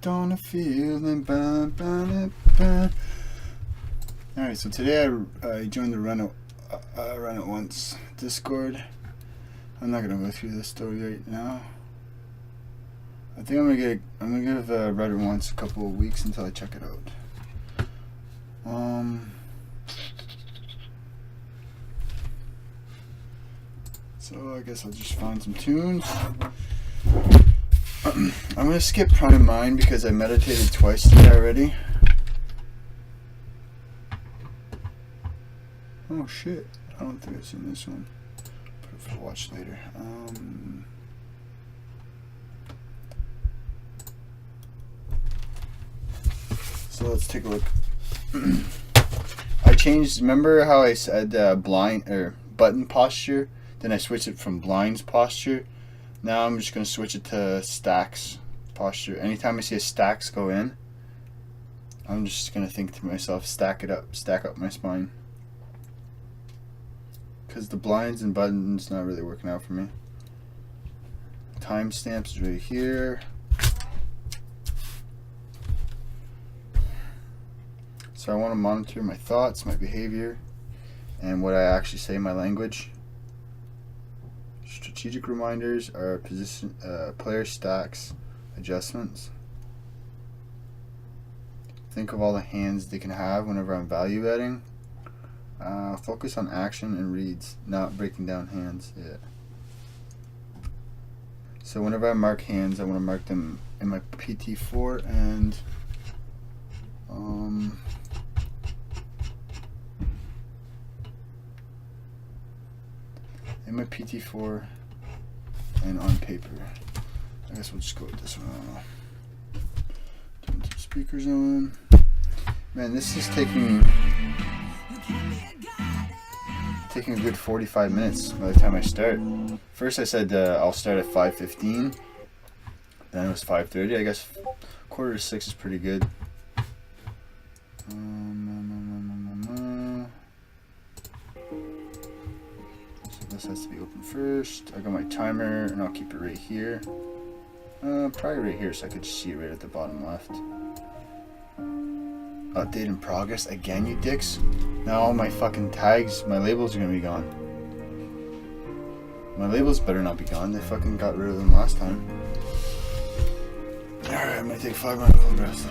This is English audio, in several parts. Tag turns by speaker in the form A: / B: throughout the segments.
A: hooked on a feeling. Alright, so today I joined the Run It Once Discord. I'm not gonna go through this story right now. I think I'm gonna give Run It Once a couple of weeks until I check it out. So I guess I'll just find some tunes. I'm gonna skip Prime Mind because I meditated twice today already. Oh shit! I don't think I've seen this one. Put it for the watch later. So let's take a look. I changed. Remember how I said blind or button posture? Then I switched it from blinds posture. Now I'm just gonna switch it to stacks posture. Anytime I see a stacks go in, I'm just gonna think to myself, stack up my spine. Because the blinds and buttons not really working out for me. Timestamps is right here. So I want to monitor my thoughts, my behavior, and what I actually say in my language. Strategic reminders are position, player stacks adjustments. Think of all the hands they can have whenever I'm value betting. Focus on action and reads, not breaking down hands. Yeah. So whenever I mark hands, I want to mark them in my PT4 and in my PT4 and on paper. I guess we'll just go with this one. Turn the speakers on. Man, this is taking a good 45 minutes by the time I start. First I said I'll start at 5:15. Then it was 5:30. I guess 5:45 is pretty good. So this has to be open first. I got my timer and I'll keep it right here. Probably right here so I could see it right at the bottom left. Update in progress again, you dicks. Now all my fucking tags, my labels are gonna be gone. My labels better not be gone. They fucking got rid of them last time. Alright, I'm gonna take 5 mindful breaths.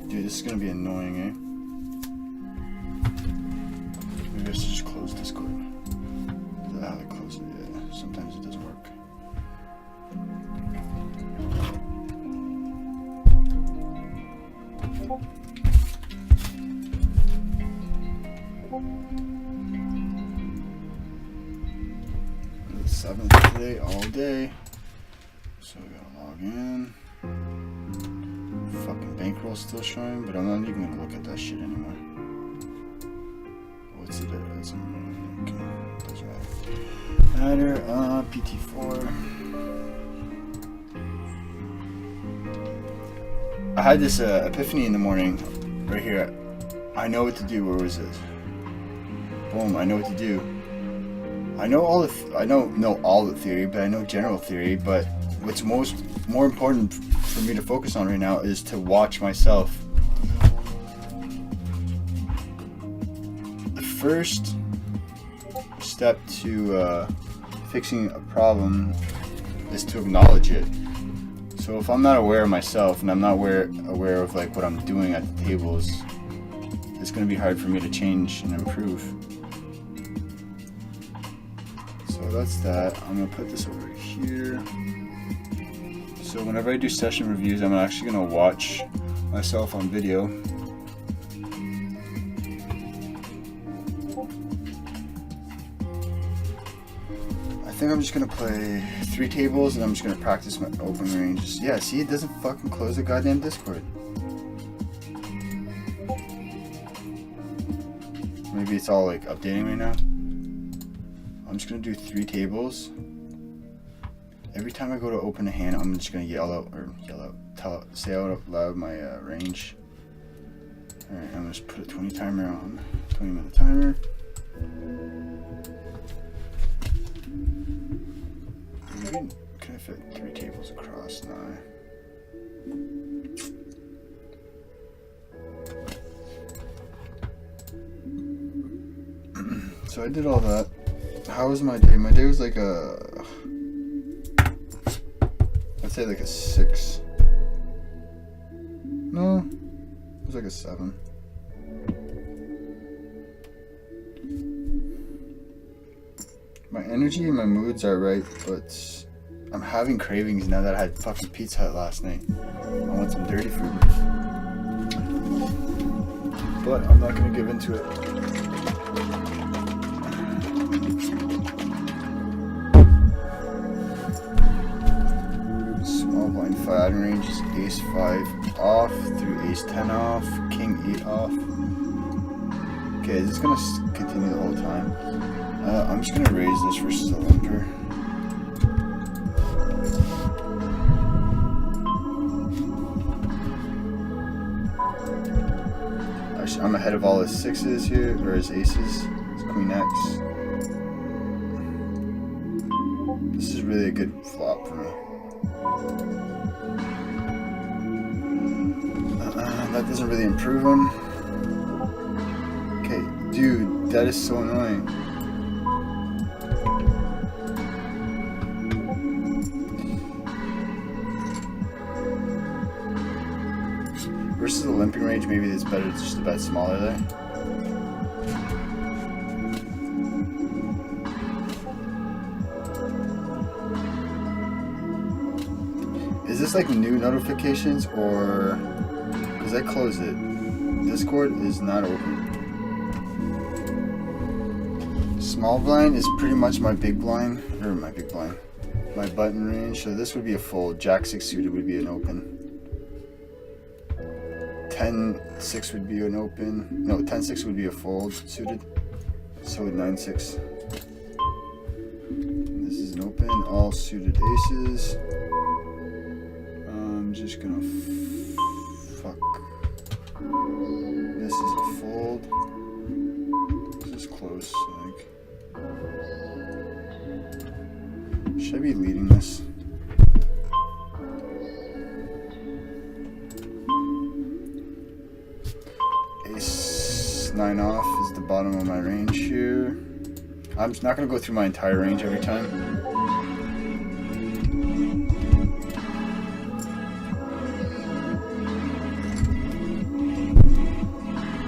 A: Dude, this is gonna be annoying, eh? Maybe I should just close Discord. Is that how they close it? Yeah, sometimes it doesn't work. The 7th today, all day. So we gotta log in. Fucking bankroll still showing, but I'm not even gonna look at that shit anymore. What's it at? Okay, doesn't matter. PT4. I had this epiphany in the morning, right here. I know what to do. Where was it? Boom! I know what to do. I know all the. I don't know all the theory, but I know general theory. But what's more important for me to focus on right now is to watch myself. The first step to fixing a problem is to acknowledge it. So if I'm not aware of myself and I'm not aware of like what I'm doing at the tables, it's going to be hard for me to change and improve. So that's that. I'm going to put this over here. So whenever I do session reviews, I'm actually going to watch myself on video. I think I'm just going to play 3 tables and I'm just going to practice my open ranges. Yeah, see, it doesn't fucking close the goddamn Discord. Maybe it's all like updating right now. I'm just gonna do 3 tables. Every time I go to open a hand, I'm just gonna say out loud my range. Alright, I'm gonna just put a 20 timer on. 20-minute timer. Can I fit 3 tables across now? So I did all that. How was my day? My day was like I'd say like a 6. No, it was like a 7. My energy and my moods are right, but I'm having cravings now that I had fucking Pizza Hut last night. I want some dirty food. But I'm not gonna give into it. Adding range is ace 5 off through ace 10 off, king 8 off. Okay, is this gonna continue the whole time? I'm just gonna raise this versus a limper. Actually, I'm ahead of all his 6s here, or his aces. His queen X. This is really a good flop for me. That doesn't really improve him. Okay, dude, that is so annoying. Versus the limping range, maybe it's better just a bet smaller there. Is this like new notifications or... Because I closed it. Discord is not open. Small blind is pretty much my big blind. Or my big blind. My button range. So this would be a fold. Jack 6 suited would be an open. 10-6 would be an open. No, 10-6 would be a fold suited. So would 9-6. This is an open. All suited aces. I'm just gonna fuck. This is a fold. This is close, like. Should I be leading this? Ace 9 off is the bottom of my range here. I'm just not gonna go through my entire range every time.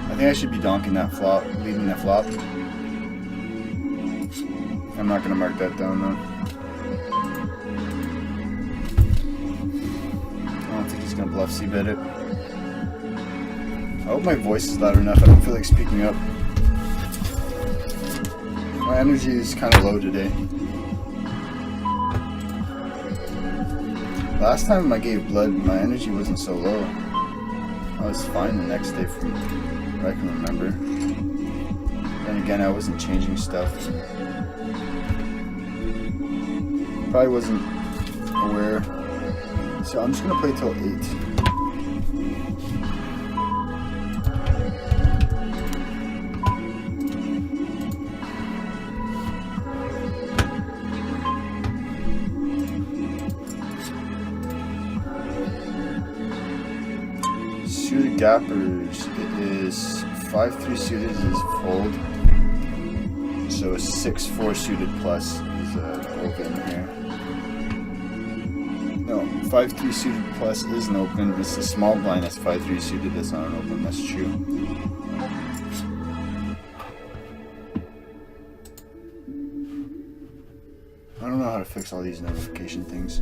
A: I think I should be donking that flop, leading that flop. I'm not gonna mark that down though. I don't think he's gonna bluff c-bet it. I hope my voice is loud enough. I don't feel like speaking up. My energy is kind of low today. Last time I gave blood, my energy wasn't so low. I was fine the next day from what I can remember. Then again, I wasn't changing stuff. Probably wasn't aware. So I'm just gonna play till 8. Suited gappers, it is 5-3 suited is fold. So a 6-4 suited plus is open here. No, 5-3 suited plus is an open. It's a small blind that's 5-3 suited that's not an open. That's true. I don't know how to fix all these notification things.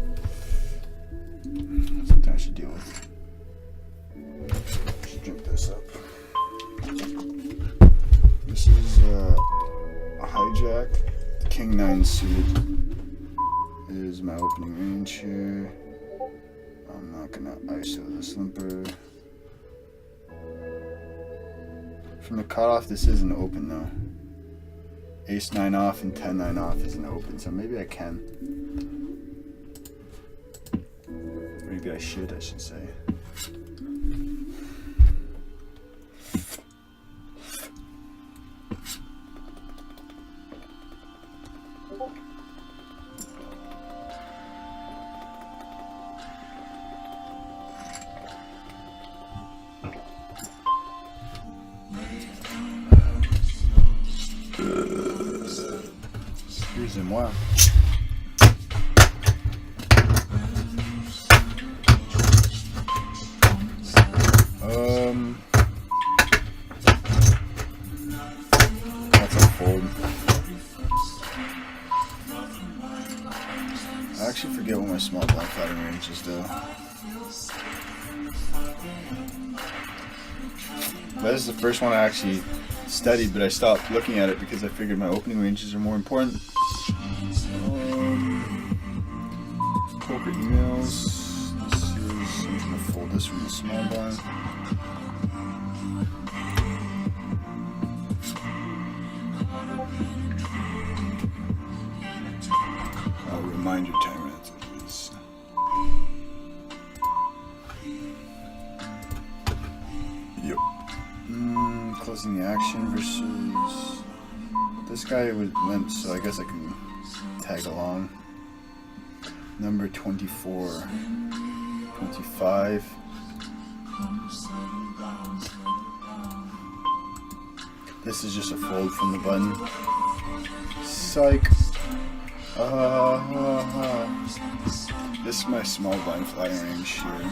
A: Something I should deal with. Just drink this up. This is a hijack. King 9 suited is my opening range here. I'm not gonna ISO this limper. From the cutoff, this isn't open though. Ace 9 off and 10 9 off isn't open, so maybe I can. Maybe I should say. Excusez-moi. That's a fold. I actually forget what my small blind flatting range is though. That is the first one I actually studied, but I stopped looking at it because I figured my opening ranges are more important. Poker emails. This is, I'm gonna fold this from the small blind. I'll remind your timer that's what it is. Yep. Closing the action versus this guy would limp, so I guess I can tag along. Number 24, 25. This is just a fold from the button. Psych. This is my small blind flying range here.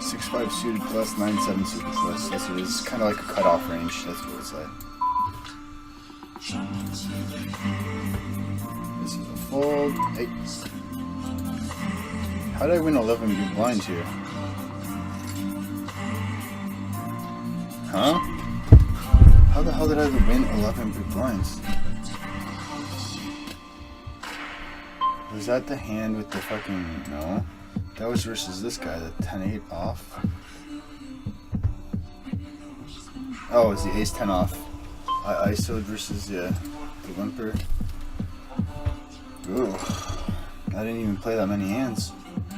A: 6-5 suited plus, 9-7 suited plus. That's what it is. It's kind of like a cutoff range. That's what it's like. This is a fold. Hey. How did I win 11 big blinds here? Huh? How the hell did I win 11 big blinds? Was that the hand with the fucking... No. That was versus this guy, the 10-8 off. Oh, it's the ace-10 off. I ISO'd versus the limper. Ooh. I didn't even play that many hands.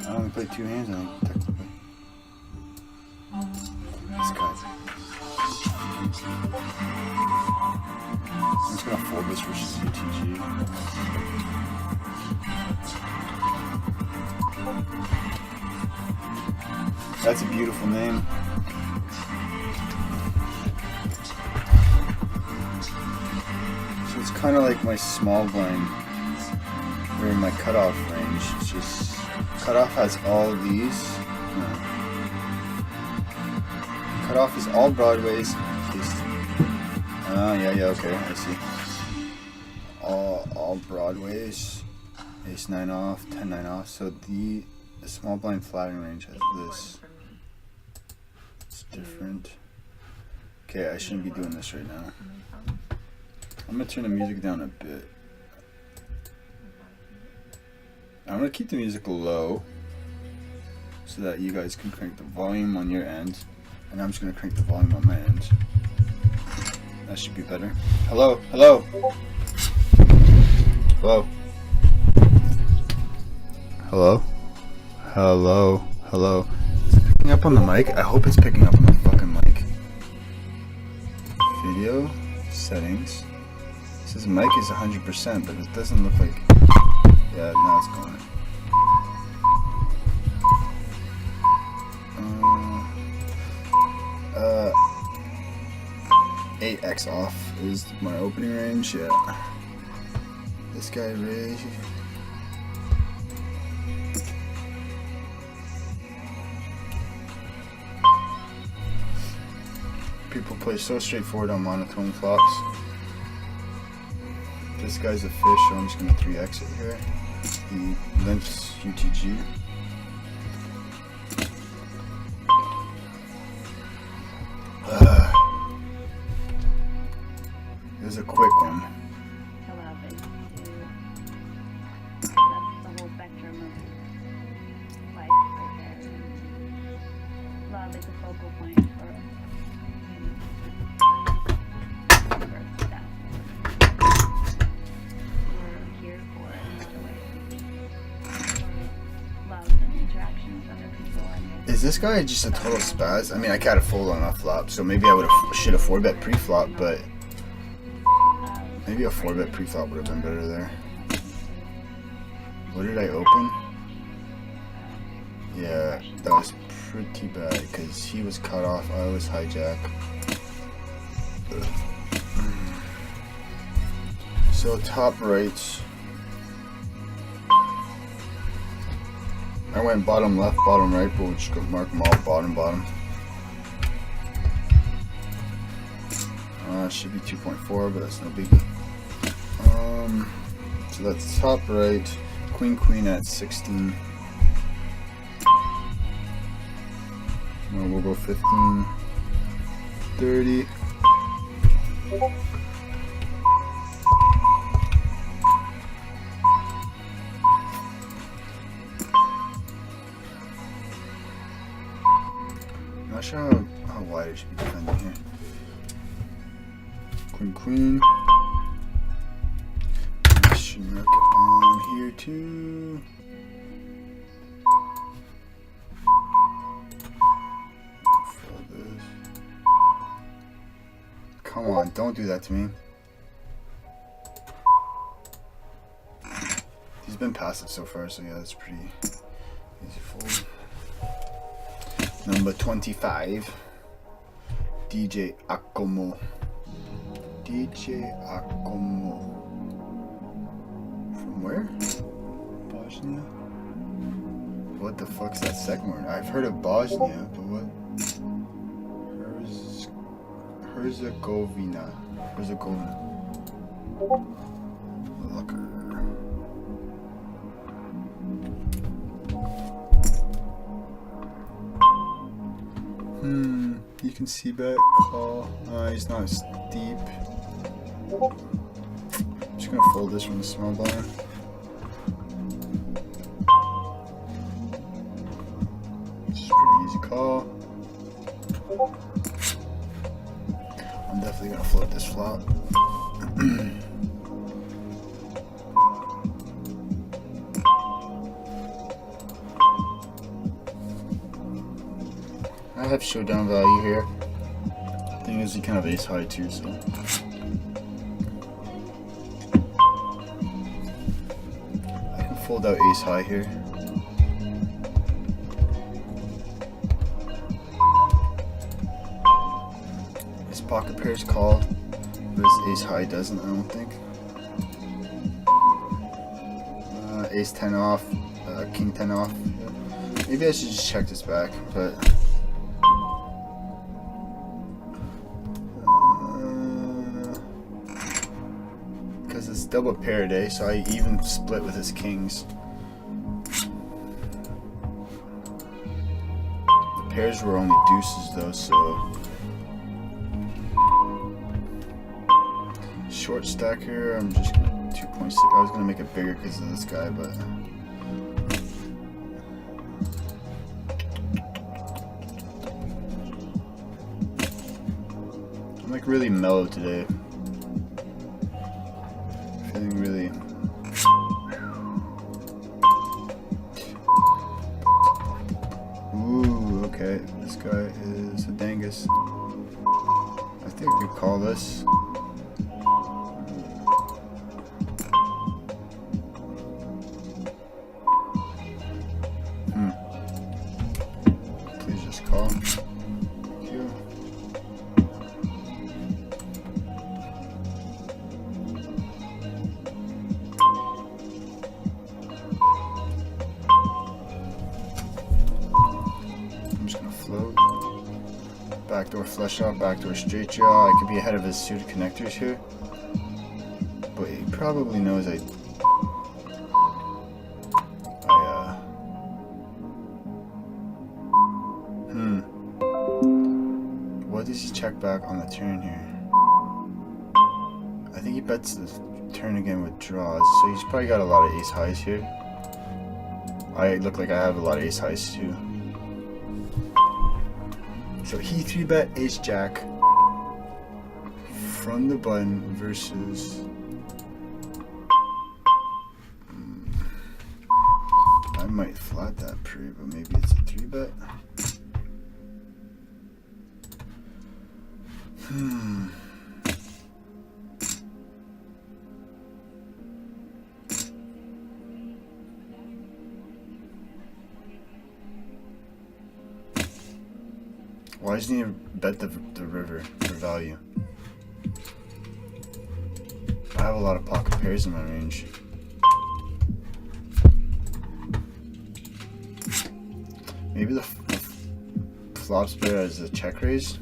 A: I only played 2 hands, I think, technically. This guy. I'm just gonna fold this versus UTG. That's a beautiful name. So it's kind of like my small blind, or my cutoff range. It's just, cutoff has all of these. No. Cutoff is all broadways. Yeah, okay, I see. All broadways. Ace 9 off, 10 9 off. So the small blind flatting range has this. It's different. Okay, I shouldn't be doing this right now. I'm gonna turn the music down a bit. I'm gonna keep the music low so that you guys can crank the volume on your end, and I'm just gonna crank the volume on my end. That should be better. Hello, hello, hello, hello, hello, hello. Is it picking up on the mic? I hope it's picking up on the fucking mic. Video settings. It says mic is 100%, but it doesn't look like. Yeah, now it's going. 8x off is my opening range. Yeah. This guy raised. people play so straightforward on monotone flops. This guy's a fish, so I'm just gonna 3x it here. He limps UTG. It was a quick one.
B: Allow it to, that's the whole spectrum of life right there. Love is a focal point for that. We're here for in a lot of ways. Love and interaction with other people. And
A: Is this guy just a total spaz? I mean, I can't fold on a flop, so maybe I should have 4-bet pre-flop, but maybe a 4-bet pre-flop would have been better there. What did I open? Yeah, that was pretty bad because he was cut off. I was hijack. So top right. I went bottom left, bottom right, but we'll just go mark them all bottom. Should be 2.4, but that's no biggie. So that's top right, queen at 16. No, we'll go 15, 30. Not sure how wide I should be defending here. Queen. I should mark it on here too. Fill this. Come on, don't do that to me. He's been passive so far, so yeah, that's pretty easy fold. Number 25, DJ Akomo. DJ Akomo. From where? Bosnia? What the fuck's that second word? I've heard of Bosnia, but what? Herzegovina. Looker. You can see back, call. He's not as deep. I'm just gonna fold this from the small blind. This is pretty easy call. I'm definitely gonna float this flop. I have showdown value here. Thing is, you can have ace high too, so. I can fold out ace high here. His pocket pairs call, but his ace high doesn't, I don't think. Ace 10 off, king 10 off. Maybe I should just check this back, but. Because it's double paired, eh? So I even split with his kings. The pairs were only deuces though, so. Short stack here, I'm just gonna 2.6. I was gonna make it bigger because of this guy, but. I'm like really mellow today. Feeling really. Ooh, okay. This guy is a dangus. I think I could call this. Please just call. Thank you. Backdoor flush out, backdoor straight jaw. I could be ahead of his suited connectors here. But he probably knows I what does he check back on the turn here? I think he bets the turn again with draws, so he's probably got a lot of ace highs here. I look like I have a lot of ace highs too. So he 3-bet ace jack from the button versus I might flat that pre, but maybe it's a 3-bet. Why doesn't he bet the river for value? I have a lot of pocket pairs in my range. Maybe the flop's better as a check raise.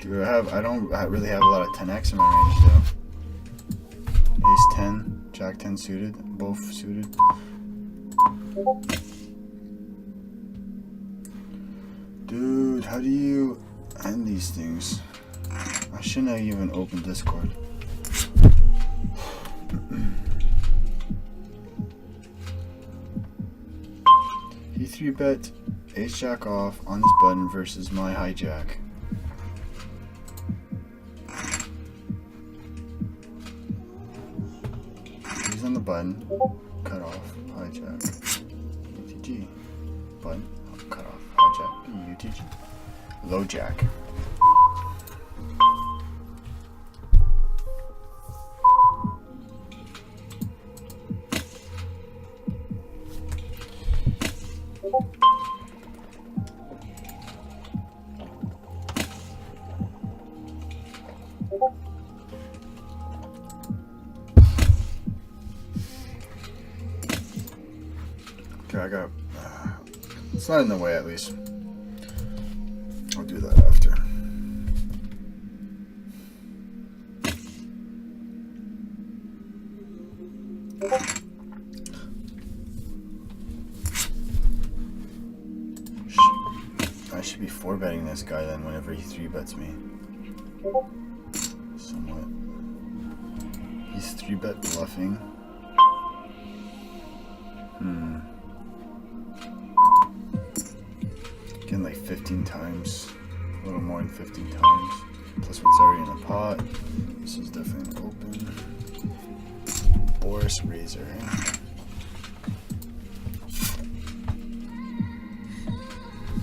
A: I don't really have a lot of 10x in my range though. Ace 10, Jack 10 suited, both suited. Dude, how do you end these things? I shouldn't have even opened Discord. He 3-bet ace jack off on this button versus my hijack. He's on the button, cut off, hijack, UTG, button, cut off, hijack, UTG, low jack. Okay, I got. It's not in the way, at least. I'll do that after. I should be 4-betting this guy then whenever he 3-bets me. Somewhat. He's 3-bet bluffing. Getting like 15 times. A little more than 15 times. Plus what's already in the pot. This is definitely open. Boris Razor.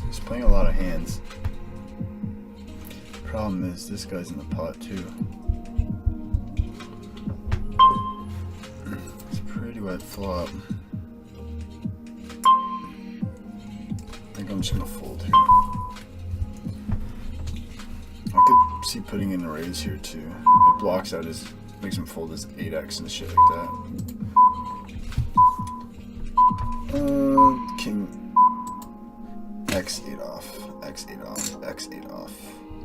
A: He's playing a lot of hands. Problem is, this guy's in the pot too. It's a pretty wet flop. I think I'm just gonna fold here. I could see putting in a raise here too. It blocks out his, makes him fold his 8x and shit like that. King x8 off, x8 off, x8 off,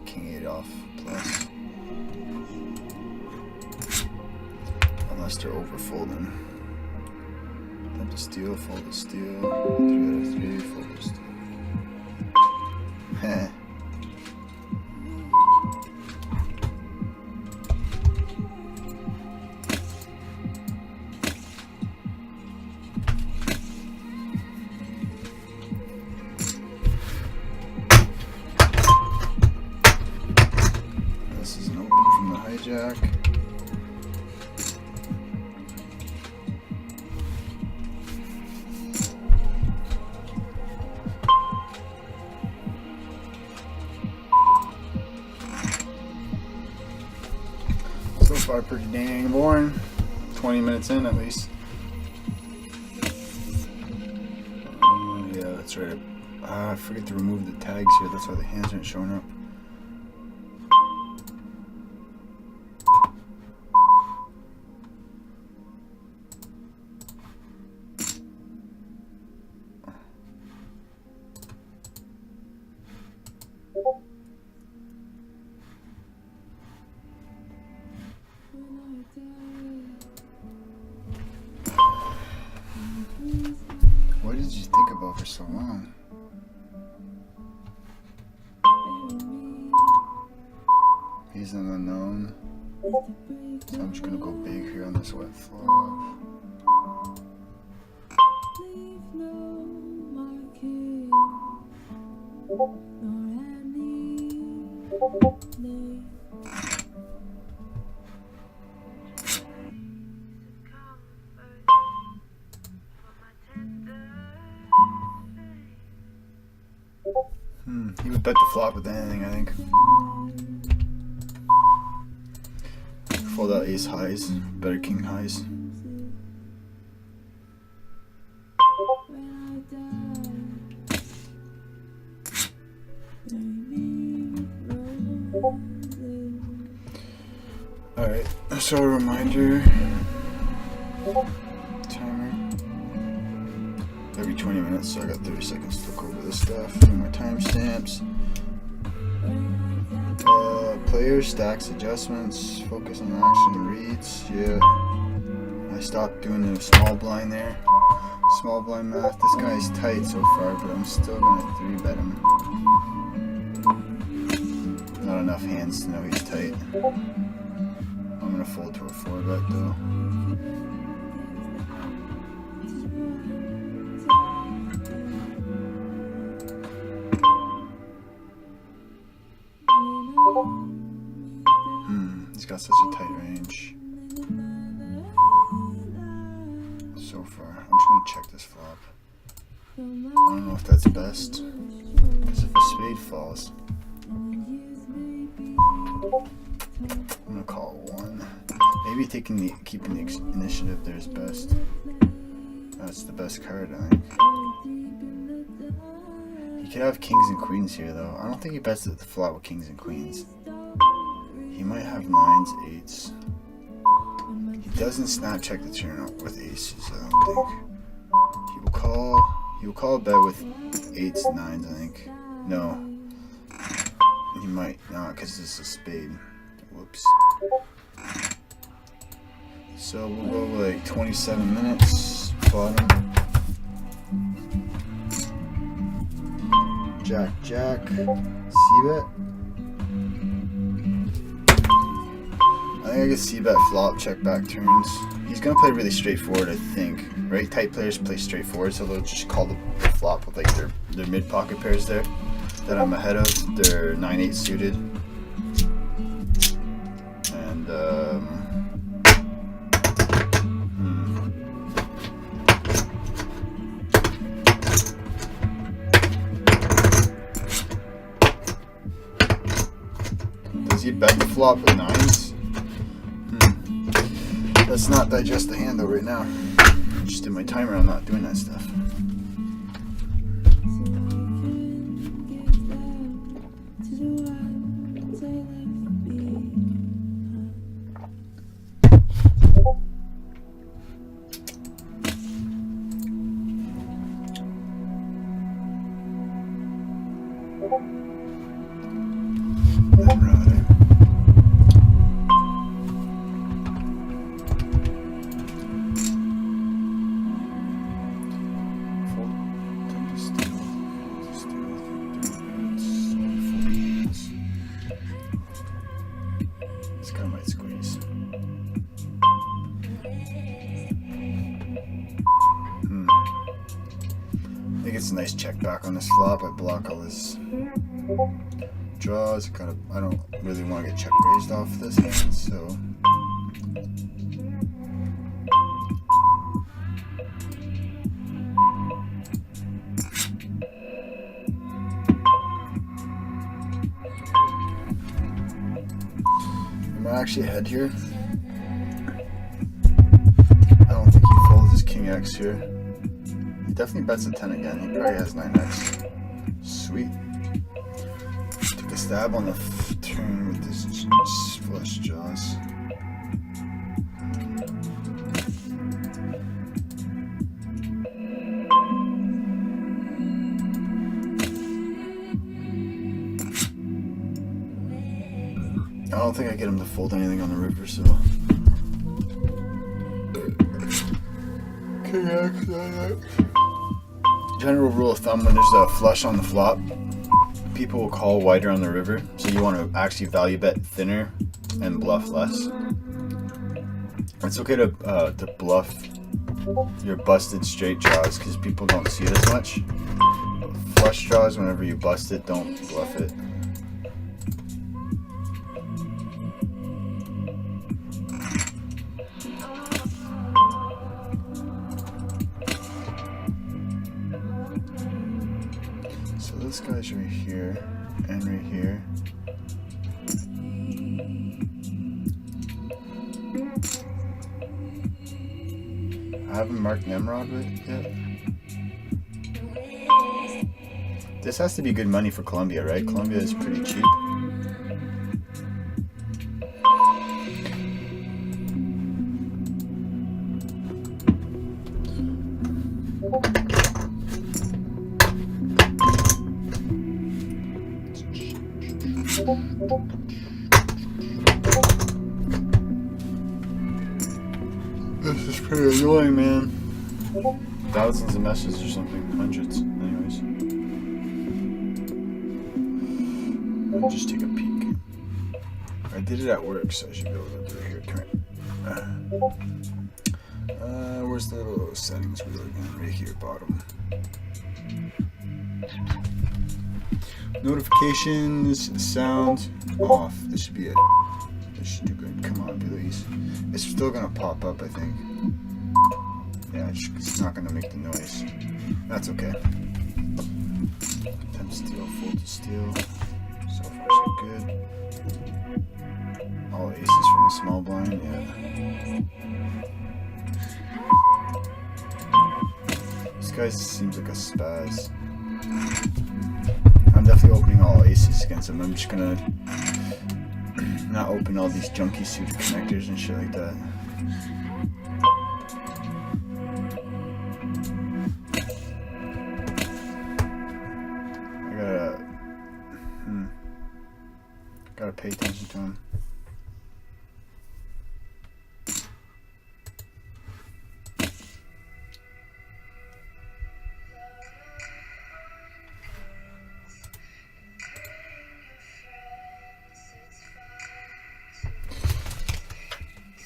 A: king 8 off plus. Unless they're overfolding. Attempt to steal, fold to steal. 3 out of 3, fold to steal. Heh. This is an open from the hijack. So far, pretty dang boring. 20 minutes in, at least. Yeah, that's right. I forget to remove the tags here. That's why the hands aren't showing up. so long. He's an unknown. So I'm just gonna go big here on this wet flop. He would bet the flop with anything, I think. Fold out ace highs, better king highs. Alright, so a reminder. Timer. Every 20 minutes, so I got 30 seconds to look over this stuff. My timestamps. Players, stacks, adjustments, focus on action, reads. Yeah. I stopped doing the small blind there. Small blind math. This guy's tight so far, but I'm still gonna 3-bet him. Not enough hands to know he's tight. I'm gonna fold to a 4-bet though. He's got such a tight range. So far. I'm just gonna check this flop. I don't know if that's best. Because if a spade falls, I'm gonna call it 1. Maybe keeping the initiative there is best. That's the best card, I think. He could have kings and queens here though. I don't think he bets the flop with kings and queens. He might have 9s, 8s. He doesn't snap check the turn with aces, I don't think. He will call a bet with 8s, 9s, I think. No. He might not, because this is a spade. Whoops. So we'll go like 27 minutes. Bottom. Jack, Jack. C-bet. I think I can C-bet flop, check back turns. He's gonna play really straightforward, I think. Right? Tight players play straightforward, so they'll just call the flop with like their mid-pocket pairs there that I'm ahead of. They're 9-8 suited. And does he bet the flop with 9s? Let's not digest the hand though right now. I just did my timer, I'm not doing that stuff. This guy might squeeze. I think it's a nice check back on this flop. I block all his draws. I don't really want to get check raised off this hand, so. Am I actually ahead here? I don't think he folds his king X here. He definitely bets a 10 again. He probably has 9x. Sweet. Took a stab on the turn with this flush jaws. I don't think I get him to fold anything on the river, so. King X, 9x. general rule of thumb, when there's a flush on the flop, people will call wider on the river, so you want to actually value bet thinner and bluff less. It's okay to bluff your busted straight draws because people don't see it as much. Flush draws, whenever you bust it, don't bluff it. So this guy's right here and right here. I haven't marked Nemrod with it yet. This has to be good money for Colombia, right? Colombia is pretty cheap. This is pretty annoying, man. Thousands of messages or something. Hundreds. Anyways. I'll just take a peek. I did it at work, so I should be able to do it here. Where's the little settings we're looking at? Right here, bottom. Notifications, sound, off. This should be it. This should do good. Come on, please. It's still gonna pop up, I think. Yeah, it's not gonna make the noise. That's okay. 10 steel, fold to steel. So far, so good. All aces from the small blind, yeah. This guy seems like a spaz. I'm definitely opening all aces against him. I'm just gonna not open all these junky suited connectors and shit like that. Gotta pay attention to him.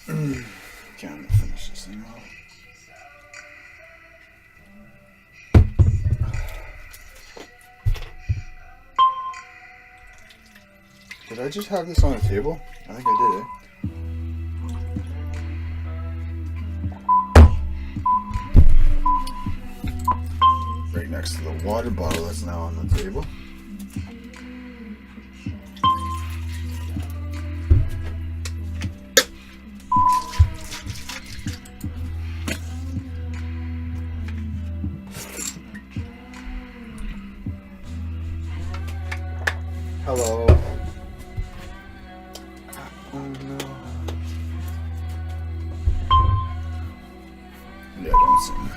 A: Okay, I'm gonna finish this thing off. Did I just have this on the table? I think I did, Right next to the water bottle that's now on the table. Hello. Oh no. Yeah, don't sing.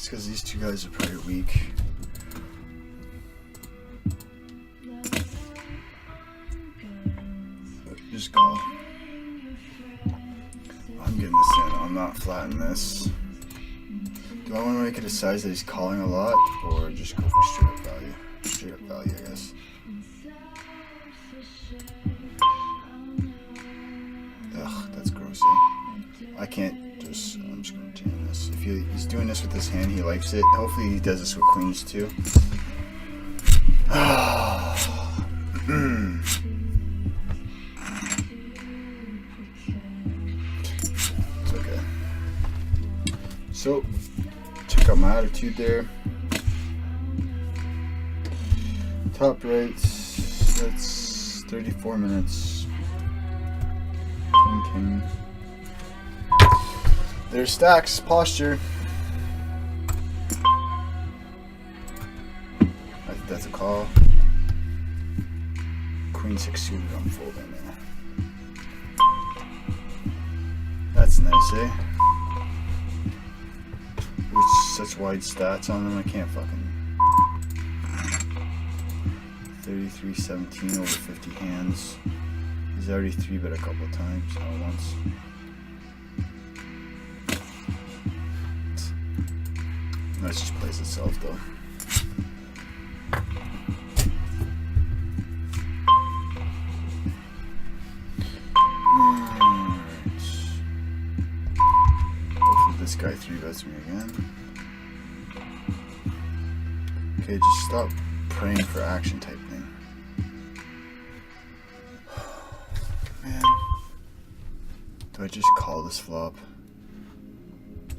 A: Because these two guys are probably weak. Just call. I'm getting this in. I'm not flatting this. Do I want to make it a size that he's calling a lot, or just go for straight up value? Straight up value, I guess. Ugh, that's gross. I can't just. I'm just gonna jam this. If he's doing this with his hand, he likes it. Hopefully, he does this with queens too. It's okay. So, check out my attitude there. Top right. That's 34 minutes. King, king. There's stacks, posture. That's a call. Queen 6 suited, I'm folding there. That's nice, eh? With such wide stats on them, I can't fucking. 33-17 over 50 hands. He's already 3-bet a couple times, not once. That just plays itself though. Hopefully this guy 3-bets me again. Okay, just stop praying for action type thing. Man. Do I just call this flop?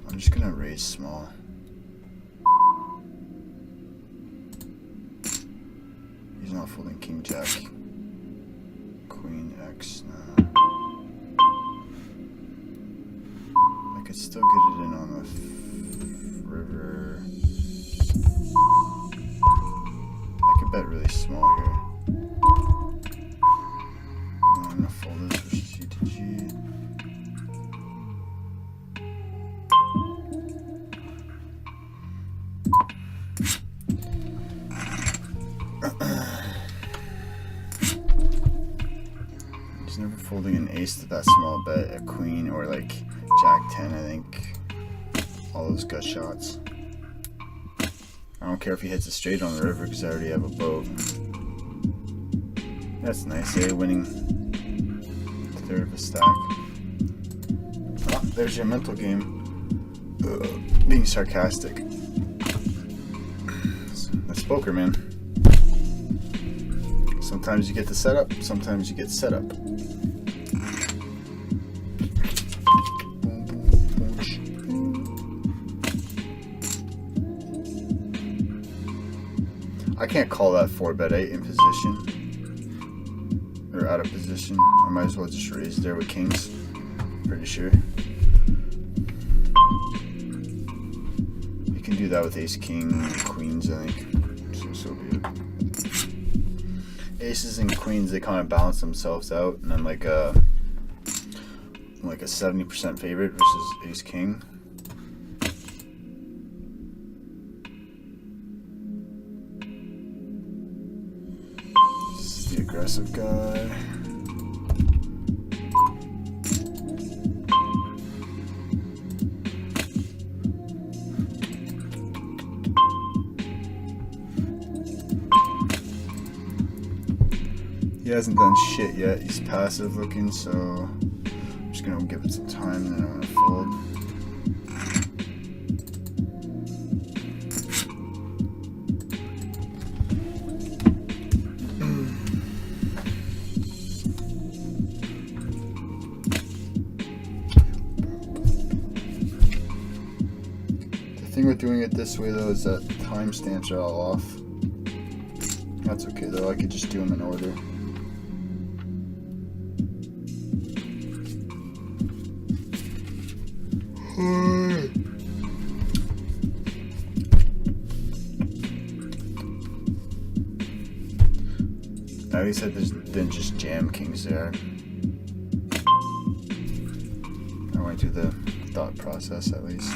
A: I'm just gonna raise small. He's not folding King Jack. Queen X, no. I could still get it in on the river. I could bet really small here. I'm gonna fold this for C to G. He's never folding an ace to that small bet, a queen, or like Jack 10, I think. All those gut shots. I don't care if he hits a straight on the river because I already have a boat. That's nice, eh? Winning a third of a stack. Ah, there's your mental game. Being sarcastic. That's poker, man. Sometimes you get the setup, sometimes you get set up. I can't call that 4-bet 8 in position. Or out of position. I might as well just raise there with kings. Pretty sure. You can do that with ace, king, queens, I think. So be it. Aces and queens, they kind of balance themselves out, and I'm like a 70% favorite versus ace king. This is the aggressive guy. He hasn't done shit yet. He's passive looking, so I'm just gonna give it some time and then I'm gonna fold. The thing with doing it this way though is that timestamps are all off. That's okay though, I could just do them in order. Now he said there's then just jam kings there. I went through the thought process at least.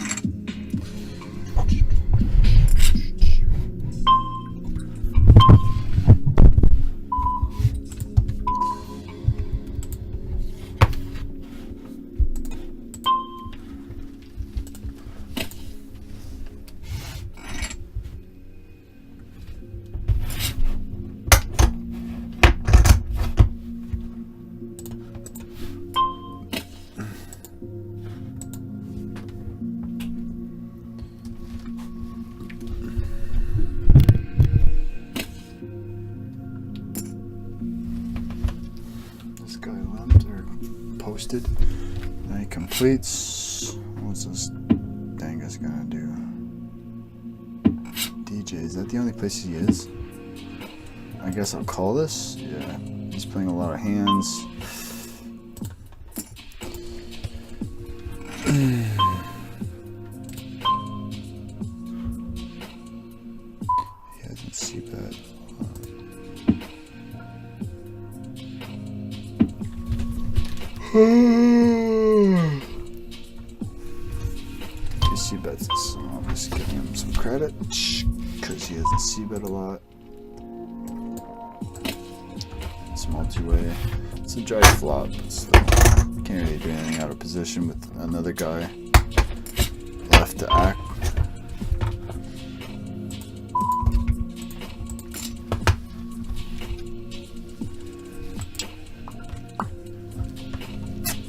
A: Posted. Now he completes. What's this dangus gonna do? DJ, is that the only place he is? I guess I'll call this. Yeah, he's playing a lot of hands. He hasn't C-bet. He c-bets this, so I'm just giving him some credit because he doesn't c-bet a lot. It's multi-way. It's a dry flop, but still can't really do anything out of position with another guy left to act.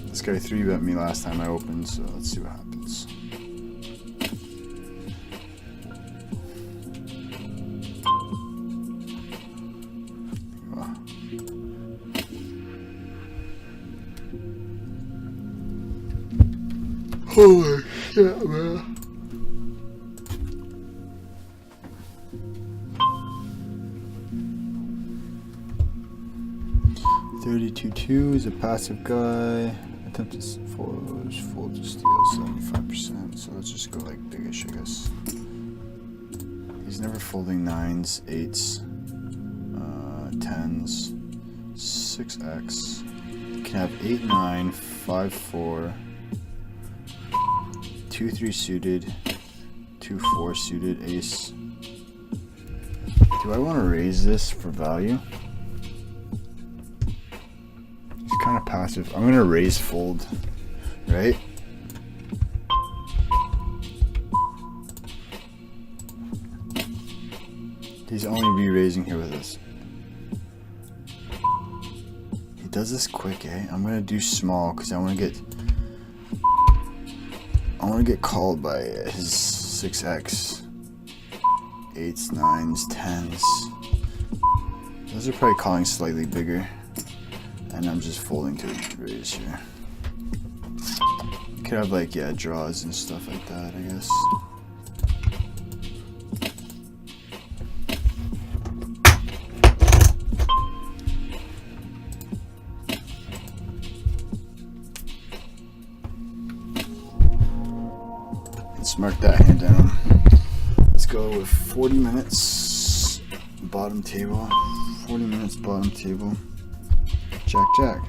A: This guy 3-bet me last time I opened, so let's see what happens. Holy shit, man. $32.2 is a passive guy. Attempt to fold to steal 75%. So let's just go like biggish, I guess. He's never folding 9s, 8s, 10s, 6x. He can have 8-9, 5-4. 2-3 suited, 2-4 suited, ace. Do I want to raise this for value? It's kind of passive. I'm gonna raise fold, right? He's only re-raising here with this. He does this quick, eh? I'm gonna do small because I want to get called by his 6x, 8s, 9s, 10s. Those are probably calling slightly bigger, and I'm just folding to raise here. You could have like, yeah, draws and stuff like that, I guess. Let's mark that hand down. Let's go with 40 minutes bottom table. 40 minutes bottom table. Jack, jack.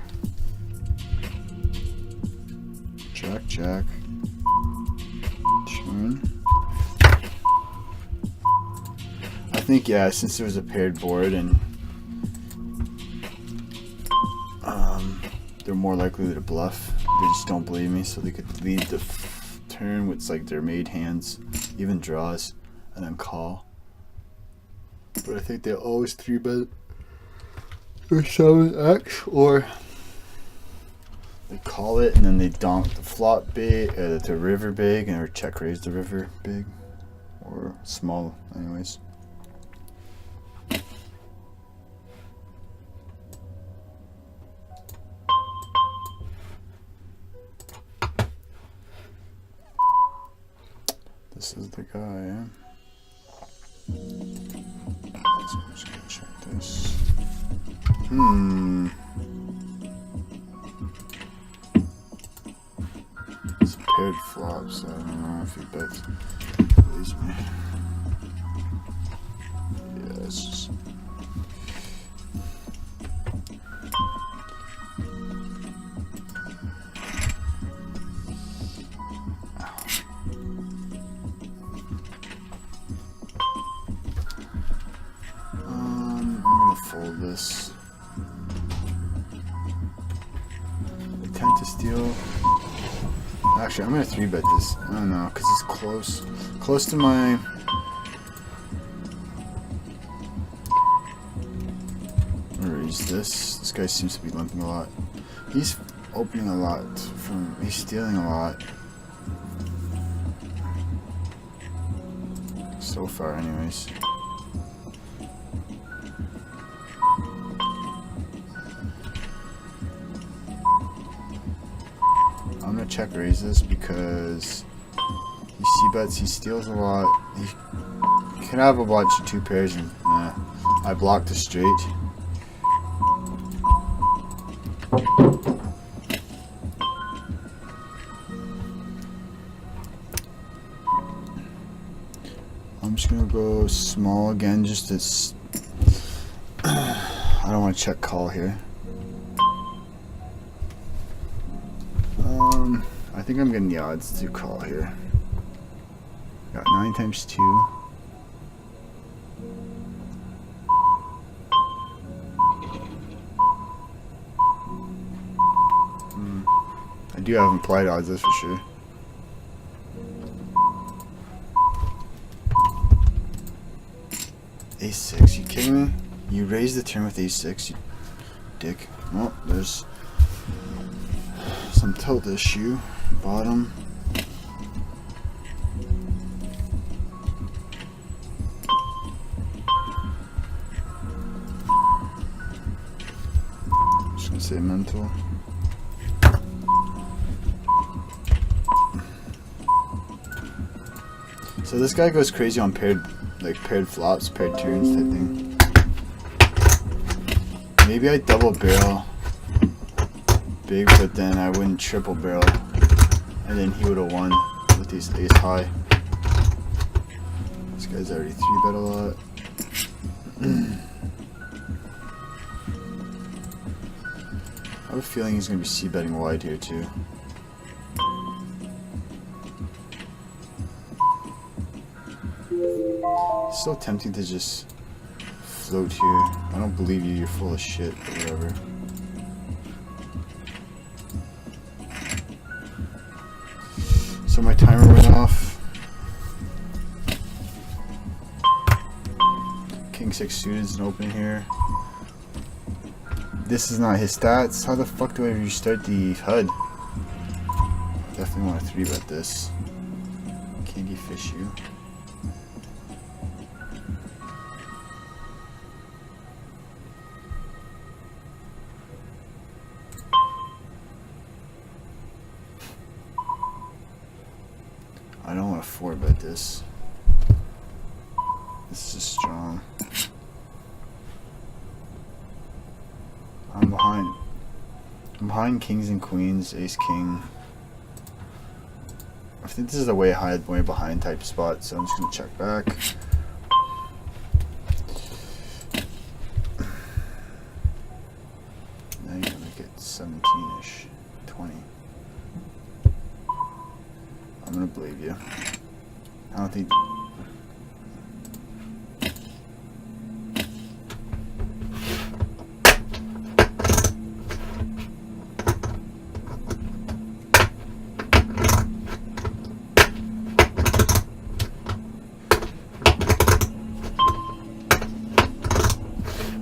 A: Jack, jack. Turn. I think, yeah, since there was a paired board and they're more likely to bluff. They just don't believe me, so they could lead the turn with like their made hands, even draws, and then call. But I think they always 3-bet or 7x, or they call it and then they donk the flop big, the river big, or check raise the river big, or small, anyways. This is the guy, yeah? So I'm just gonna check this. It's paired flops, so I don't know if he bets. Please me. Yeah, it's just. Fold this. Attempt to steal. Actually, I'm gonna 3-bet this. I don't know, because it's close to my. I'm gonna raise this. This guy seems to be limping a lot. He's opening a lot he's stealing a lot. So far, anyways. I'm gonna check raises because he c-bets, he steals a lot. He can have a bunch of 2 pairs and I blocked the straight. I'm just gonna go small again, just as I don't want to check call here. I think I'm getting the odds to call here. 9 times 2. I do have implied odds, that's for sure. A6, you kidding me? You raised the turn with A6, you dick. Well, there's some tilt issue. Bottom. Just gonna say mental. So this guy goes crazy on paired flops, paired turns type thing. Maybe I double barrel big, but then I wouldn't triple barrel, and then he would have won with these ace high. This guy's already 3-bet a lot. I have a feeling he's gonna be c-betting wide here too. It's so tempting to just float here. I don't believe you, you're full of shit, but whatever. So my timer went off. King 6 suited is an open here. This is not his stats. How the fuck do I restart the HUD? Definitely want to 3-bet this. Candy fish you. I don't want to 4-bet this. This is strong. I'm behind kings and queens, ace king. I think this is a way behind type spot, so I'm just gonna check back. Now you're gonna make it 17-ish, 20. I'm gonna believe you. I don't think.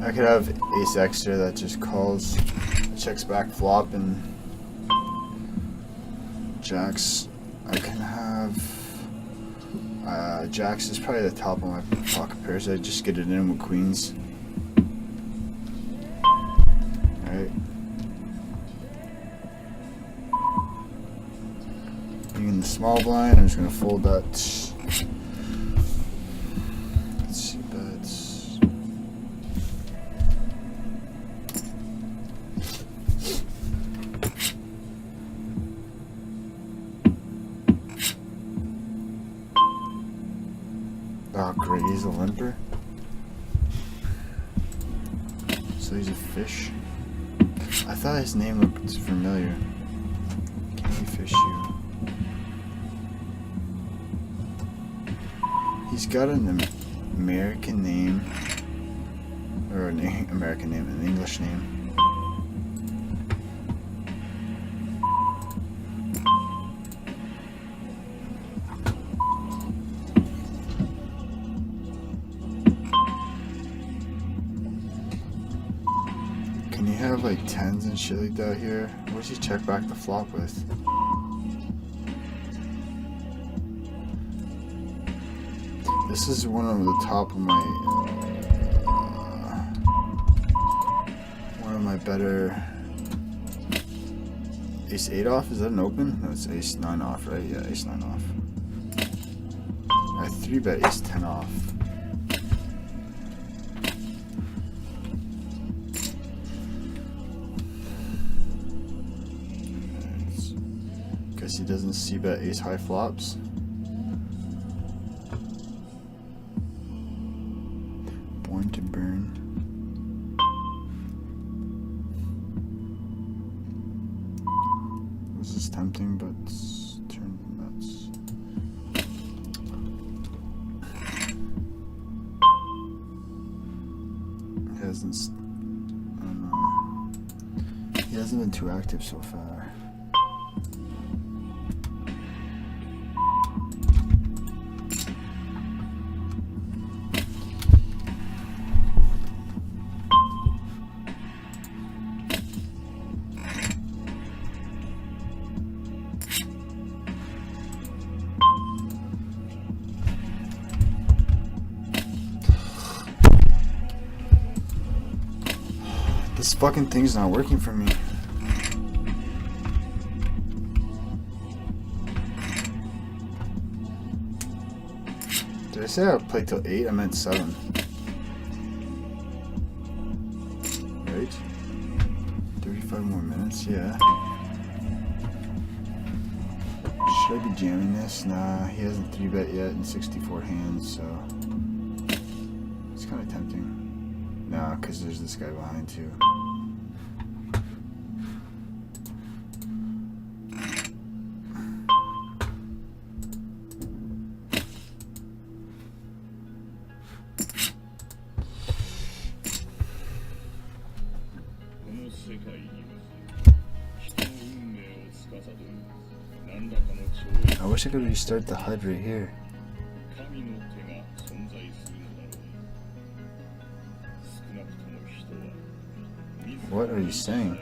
A: I could have ace extra that just calls, checks back flop, and jacks. I can have jacks is probably the top of my pocket pairs. I just get it in with queens. Alright. Being in the small blind, I'm just gonna fold that. Let's see bets. Oh great, he's a limper. So he's a fish. I thought his name looked familiar. Candy fish you. He's got an American name. Or an American name, an English name. Can you have like 10s and shit like that here? What does he check back the flop with? This is one of the top of my one of my better. Ace 8 off, is that an open? No, it's ace 9 off, right? Yeah, ace 9 off. I 3-bet ace 10 off. Guess he doesn't see bet ace high flops. Born to burn. This is tempting, but turn nuts. hasn't. I don't know. He hasn't been too active so far. This fucking thing's not working for me. Did I say I would play till 8? I meant 7. Right? 35 more minutes, yeah. Should I be jamming this? Nah, he hasn't 3-bet yet in 64 hands, so it's kind of tempting. Nah, because there's this guy behind too. I wish I could restart the HUD right here. What are you saying?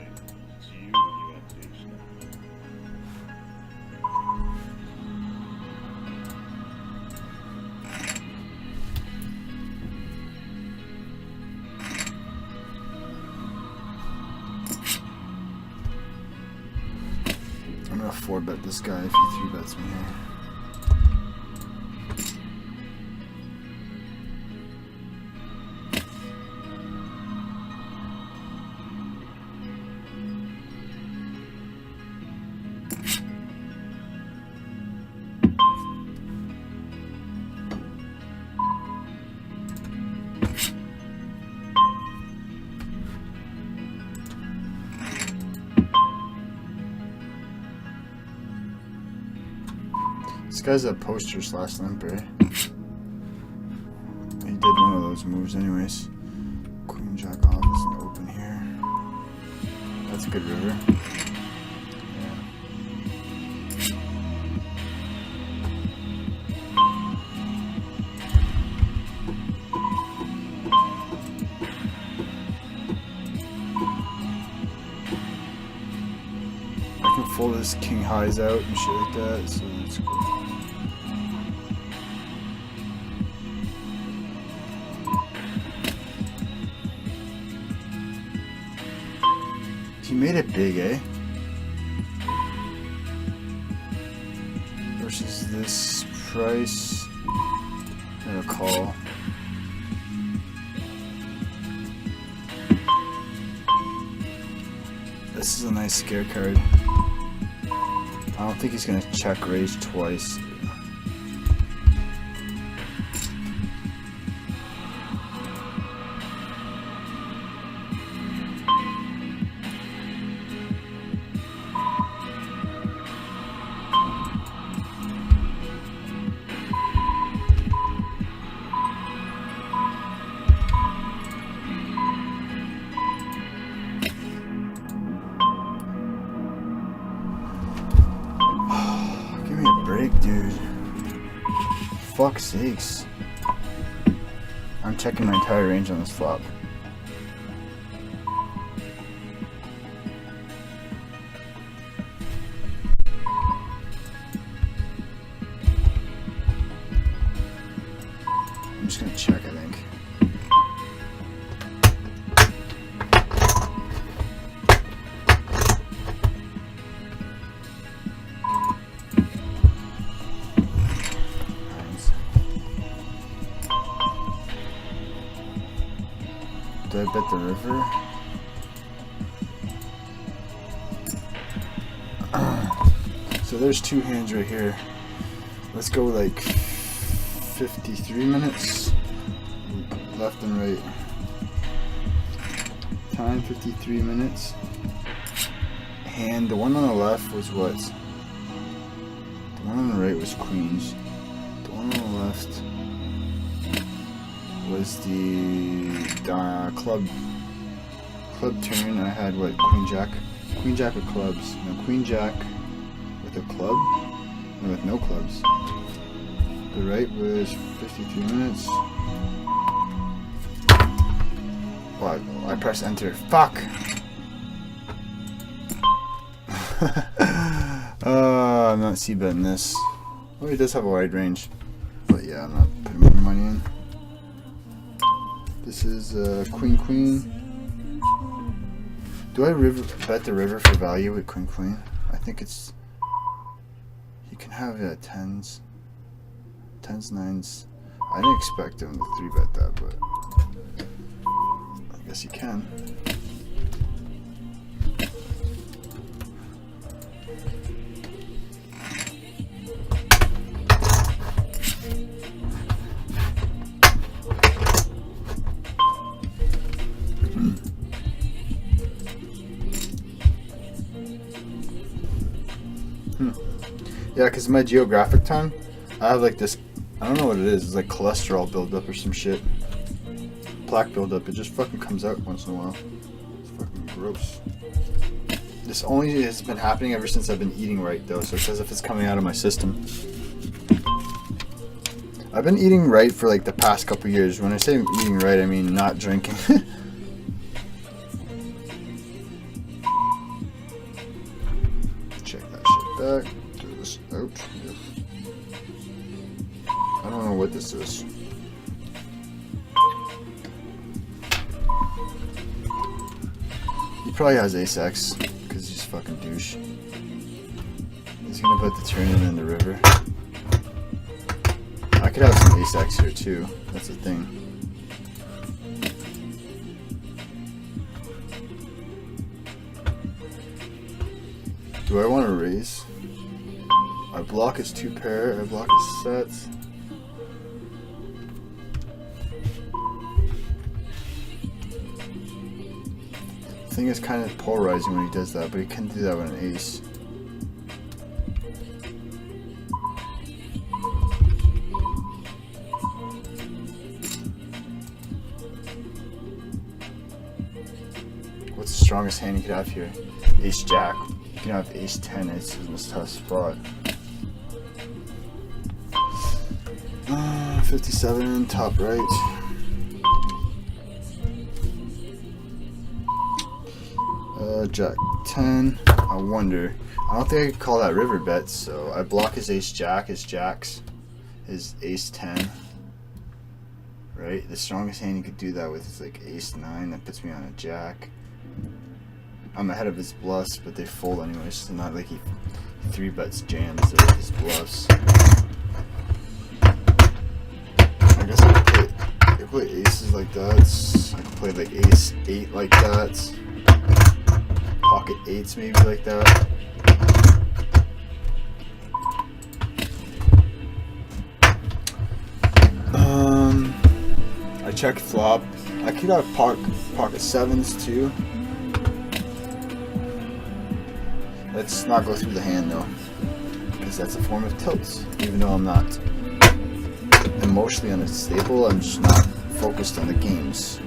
A: I'm gonna 4-bet this guy if he 3-bets me here. This guy's a poster slash limper. He did one of those moves anyways. Queen Jack off is an open here. That's a good river. I can fold his king highs out and shit like that, so that's cool. He made it big, eh? Versus this price and a call. This is a nice scare card. I don't think he's gonna check raise twice. Dude, fuck's sakes. I'm checking my entire range on this flop. I'm just gonna check, I think. Do I bet the river? So there's 2 hands right here. Let's go like 53 minutes. Left and right. Time 53 minutes. Hand, the one on the left was what? The one on the right was queens. The one on the left was the club turn. I had what, queen jack with clubs. No, queen jack with a club and with no clubs. The right was 53 minutes. What? I pressed enter. Fuck. I'm not c-betting this. Oh, he does have a wide range, but yeah, I'm not putting more money in. This is queen. Do I bet the river for value with queen? I think it's. He can have tens, 9s. I didn't expect him to 3-bet that, but I guess he can. Yeah, because my geographic time, I have like this, I don't know what it is, it's like cholesterol buildup or some shit. Plaque buildup, it just fucking comes out once in a while. It's fucking gross. This only has been happening ever since I've been eating right though, so it's as if it's coming out of my system. I've been eating right for like the past couple years. When I say eating right, I mean not drinking. Check that shit back. Do this out. I don't know what this is. He probably has ace X because he's a fucking douche. He's gonna put the turn in the river. I could have some ace X here too. That's the thing. Do I want to raise? I block his 2 pair. I block his sets. The thing is kind of polarizing when he does that, but he can do that with an ace. What's the strongest hand you could have here? Ace Jack. You can have ace 10. It's in this tough spot. 57, top right. Jack 10. I wonder. I don't think I could call that river bet, so I block his ace jack, his jacks, his ace 10. Right? The strongest hand you could do that with is like ace 9. That puts me on a jack. I'm ahead of his bluffs, but they fold anyways, so not like he 3-bets jams with his bluffs. I guess I could play aces like that. I could play like ace 8 like that. Pocket 8s maybe like that. I check flop. I could have pocket 7s too. Let's not go through the hand though, because that's a form of tilts. Even though I'm not emotionally unstable, I'm just not focused on the games.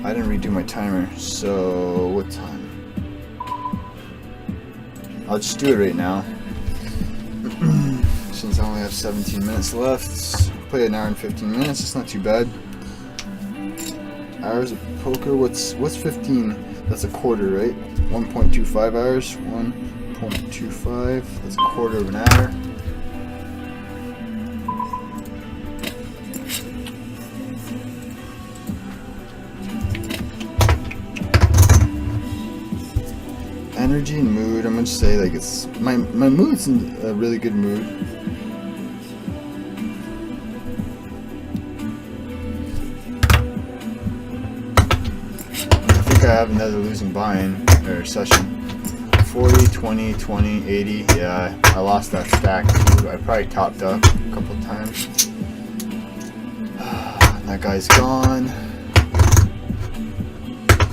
A: I didn't redo my timer, so what time? I'll just do it right now. Since I only have 17 minutes left, play an hour and 15 minutes. It's not too bad. Hours of poker. What's 15? That's a quarter, right? 1.25 hours. 1.25. That's a quarter of an hour. Energy and mood. I'm gonna say like it's my mood's in a really good mood. I think I have another losing buy-in or session. 40, 20, 20, 80. Yeah, I lost that stack too. I probably topped up a couple times. That guy's gone.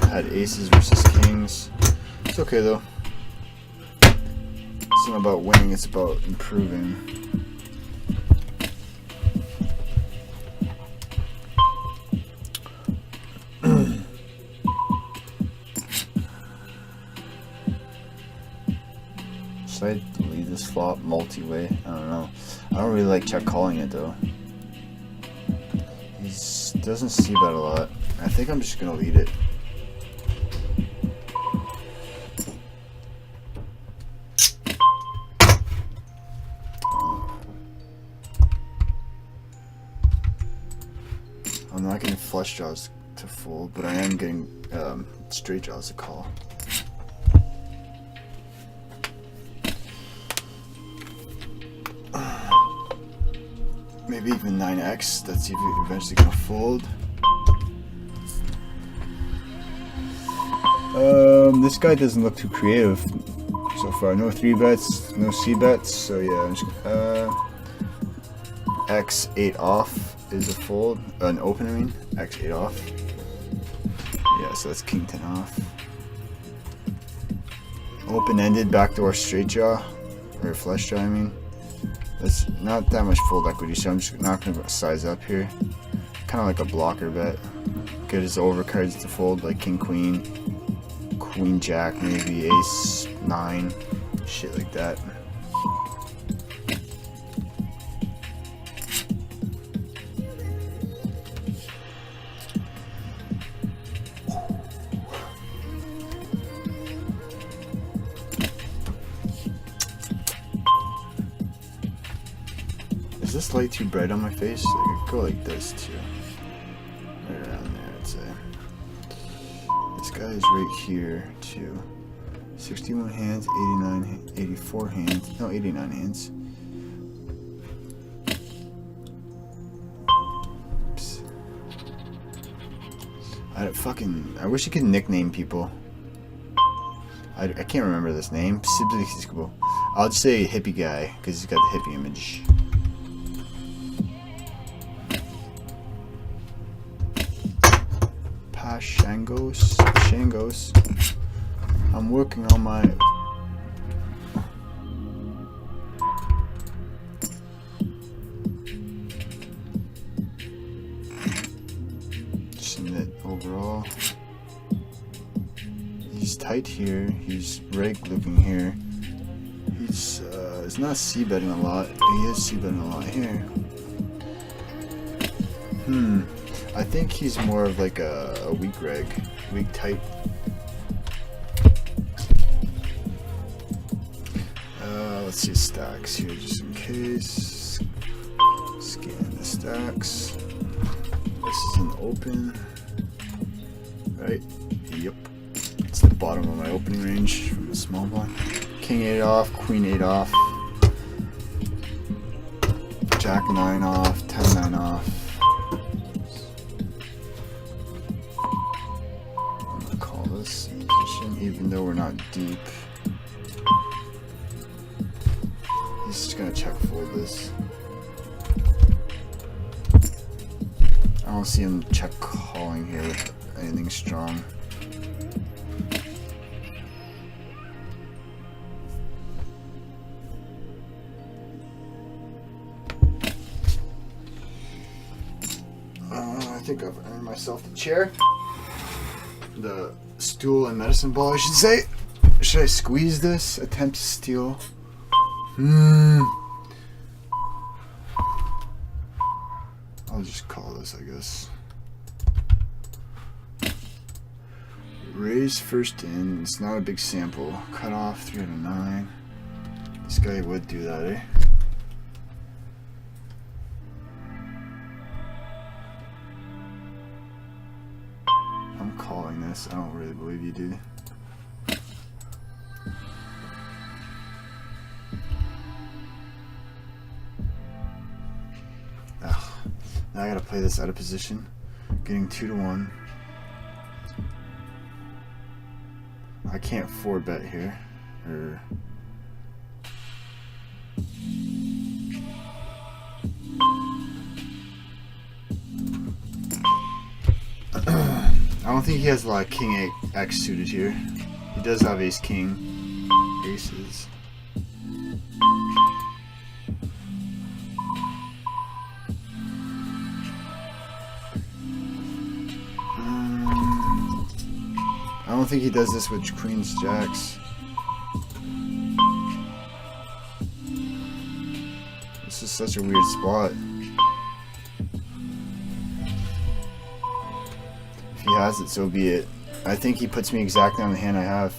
A: I had aces versus kings. It's okay though. It's not about winning, it's about improving. flop, multi-way. I don't know. I don't really like check calling it though. He doesn't see bet a lot. I think I'm just gonna lead it. I'm not getting flush draws to fold, but I am getting straight draws to call. Maybe even 9x, that's eventually gonna fold. This guy doesn't look too creative so far. No 3 bets, no C bets, so yeah, I'm just X 8 off is a fold, an open I mean, X 8 off. Yeah, so that's king 10 off. Open-ended backdoor straight draw, or flush draw I mean. That's not that much fold equity, so I'm just not going to size up here. Kind of like a blocker bet. Get his overcards to fold, like king queen, queen jack, maybe ace 9, shit like that. Is this light too bright on my face? I could go like this too. Right around there, I'd say. This guy is right here too. 61 hands, 89, 84 hands, no 89 hands. Oops. I wish you could nickname people. I can't remember this name. I'll just say hippie guy, because he's got the hippie image. Shangos. I'm working on my submit overall. He's tight here. He's reg looking here. He's not c betting a lot. He is c betting a lot here. I think he's more of like a weak reg, weak tight. Let's see his stacks here just in case. Scan the stacks. This is an open, right? Yep. It's the bottom of my opening range from the small blind. King 8 off, Queen 8 off, Jack 9 off, 10 9 off. Even though we're not deep, he's just gonna check fold this. I don't see him check calling here with anything strong. I think I've earned myself the chair. The stool and medicine ball, I should say. Should I squeeze this? Attempt to steal. I'll just call this, I guess. Raise first in. It's not a big sample. Cut off 3 out of 9. This guy would do that, eh? I'm calling this. I don't really believe you do. Ugh. Now I gotta play this out of position. Getting 2 to 1. I can't 4-bet here. I don't think he has a lot of king 8 X suited here. He does have ace king, aces. I don't think he does this with queens jacks. is such a weird spot. If he has it, so be it. I think he puts me exactly on the hand I have.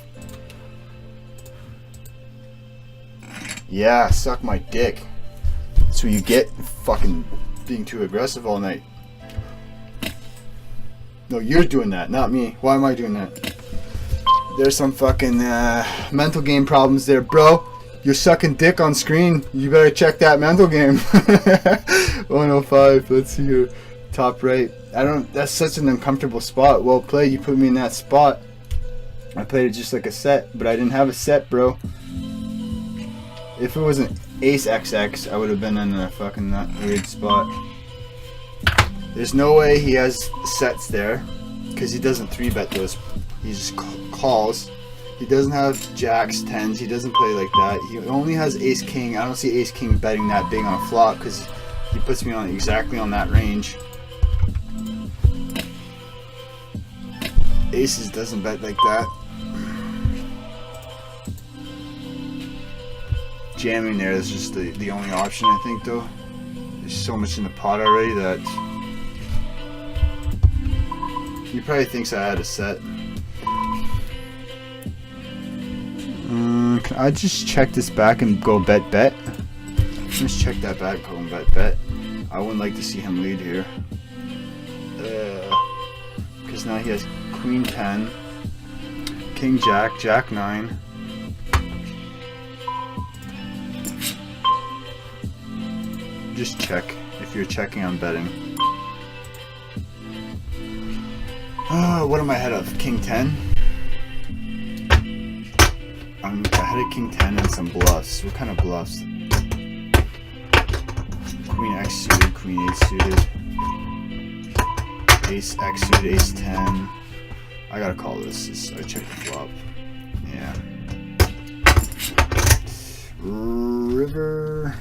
A: Yeah, suck my dick. That's what you get, fucking being too aggressive all night. No, you're doing that, not me. Why am I doing that? There's some fucking mental game problems there, bro. You're sucking dick on screen. You better check that mental game. 105. Let's see here. Top right. I don't. That's such an uncomfortable spot. Well played. You put me in that spot. I played it just like a set, but I didn't have a set, bro. If it wasn't Ace XX, I would have been in a fucking that weird spot. There's no way he has sets there, because he doesn't 3-bet those. He just calls. He doesn't have jacks, 10s. He doesn't play like that. He only has ace king. I don't see ace king betting that big on a flop because he puts me on exactly on that range. Aces doesn't bet like that. Jamming there is just the only option, I think, though. There's so much in the pot already that he probably thinks I had a set. Can I just check this back and go bet? Let's check that back, go and bet. I wouldn't like to see him lead here. Because now he has queen 10, king jack, jack 9. Just check. If you're checking, I'm betting. What am I ahead of? King 10? I'm ahead of king 10 and some bluffs. What kind of bluffs? Queen X suited, queen 8 suited, ace X suited, ace 10. I gotta call this. I checked the flop. Yeah. River.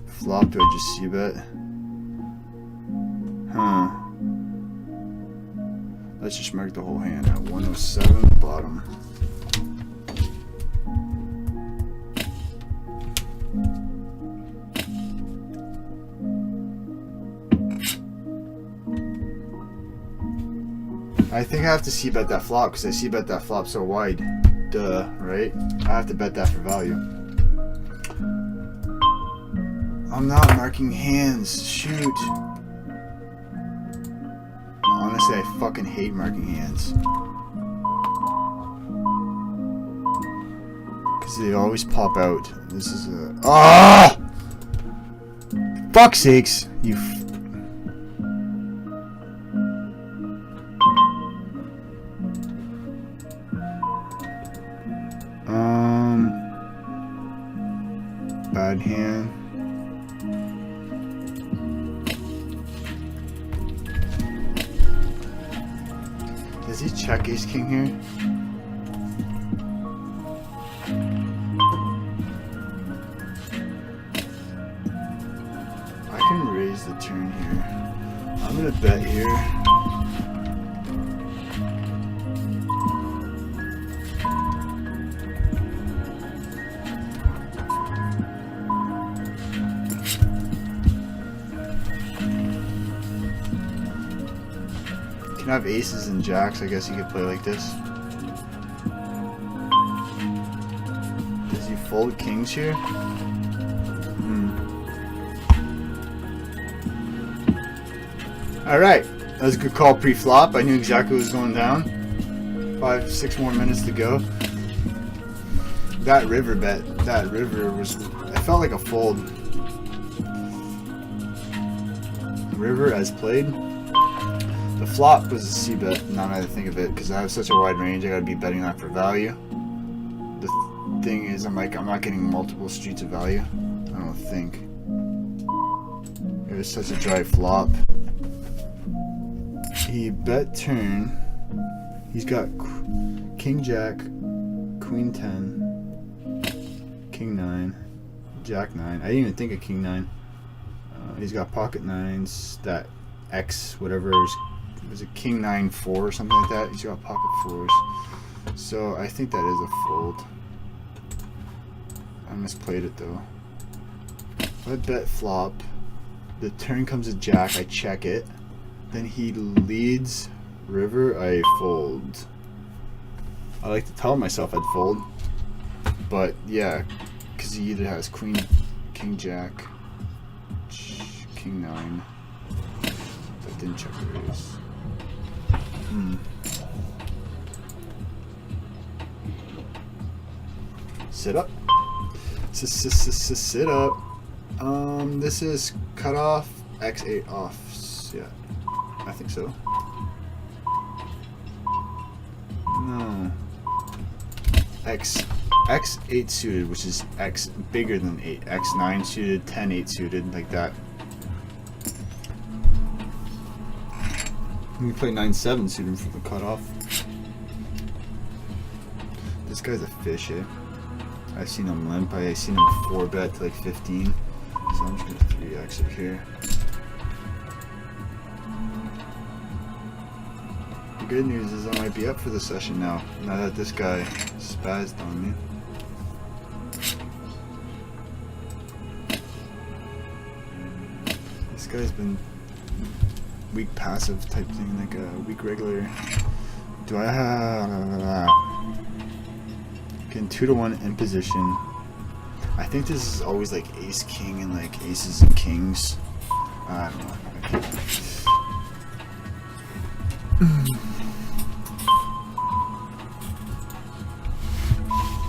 A: Flop, do I just c-bet? Huh. Let's just mark the whole hand at 107 bottom. I think I have to c-bet that flop because I c-bet that flop so wide. Duh, right? I have to bet that for value. I'm not marking hands. Shoot. Honestly, I fucking hate marking hands. Because they always pop out. This is a... Ah! Fuck's sakes! You... Bad hand. Does he check ace king here? I can raise the turn here. I'm gonna bet here. Can have aces and jacks, I guess you could play like this. Does he fold kings here? Alright, that was a good call pre-flop. I knew exactly what was going down. 5-6 more minutes to go. That river bet, that river was, it felt like a fold. River as played. The flop was a c-bet, now that I think of it, because I have such a wide range, I gotta be betting that for value. The thing is, I'm not getting multiple streets of value. I don't think. It was such a dry flop. He bet turn. He's got king jack, queen 10, king 9, jack 9. I didn't even think of king 9. He's got pocket 9s, that X, whatever was it king 9-4 or something like that. He's got pocket 4s. So I think that is a fold. I misplayed it though. If I bet flop, the turn comes a jack, I check it. Then he leads river, I fold. I like to tell myself I'd fold. But yeah, because he either has queen, king jack, king nine. That didn't check the raise. Sit up. Sit up. This is cut off, x8 off. Yeah, I think so. No. X8 suited, which is X bigger than 8. X9 suited, 10 8 suited, like that. We play 9-7 suited for the cutoff. This guy's a fish, eh? I've seen him limp. I've seen him 4-bet to like 15. So I'm just gonna 3x it here. The good news is I might be up for the session now that this guy spazzed on me. This guy's been weak passive type thing, like a weak regular. Do I have... Getting 2-1 in position. I think this is always like ace king and like aces and kings. I don't know.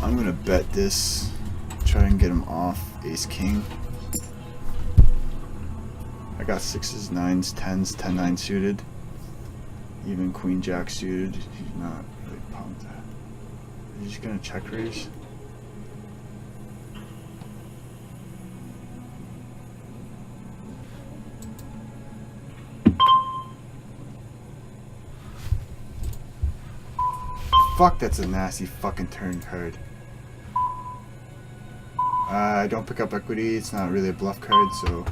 A: I'm gonna bet this. Try and get him off ace king. I got 6s, 9s, 10s, 10-9 suited. Even queen jack suited. He's not really pumped. He's just gonna check raise. Fuck, that's a nasty fucking turn card. I don't pick up equity, it's not really a bluff card, so...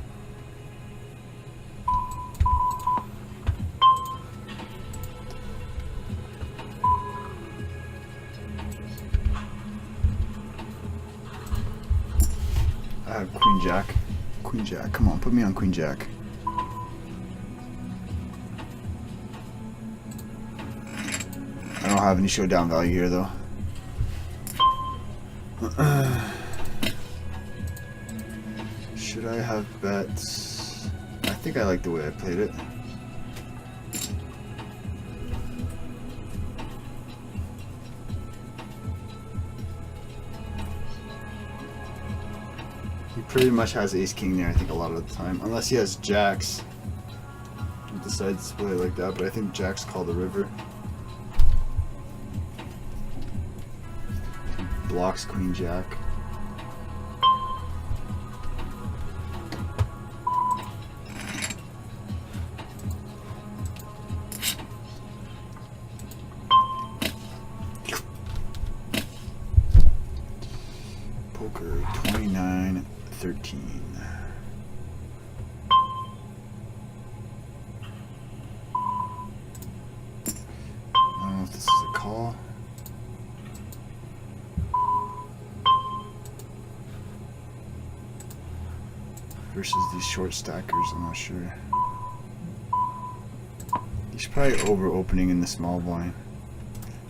A: I have queen jack. Queen jack, come on, put me on queen jack. I don't have any showdown value here though. Should I have bets? I think I like the way I played it. He pretty much has ace king there, I think, a lot of the time. Unless he has jacks. He decides to play like that, but I think jacks call the river. Blocks queen jack. Poker 29-13. I don't know if this is a call. Versus these short stackers, I'm not sure. He's probably over opening in the small blind.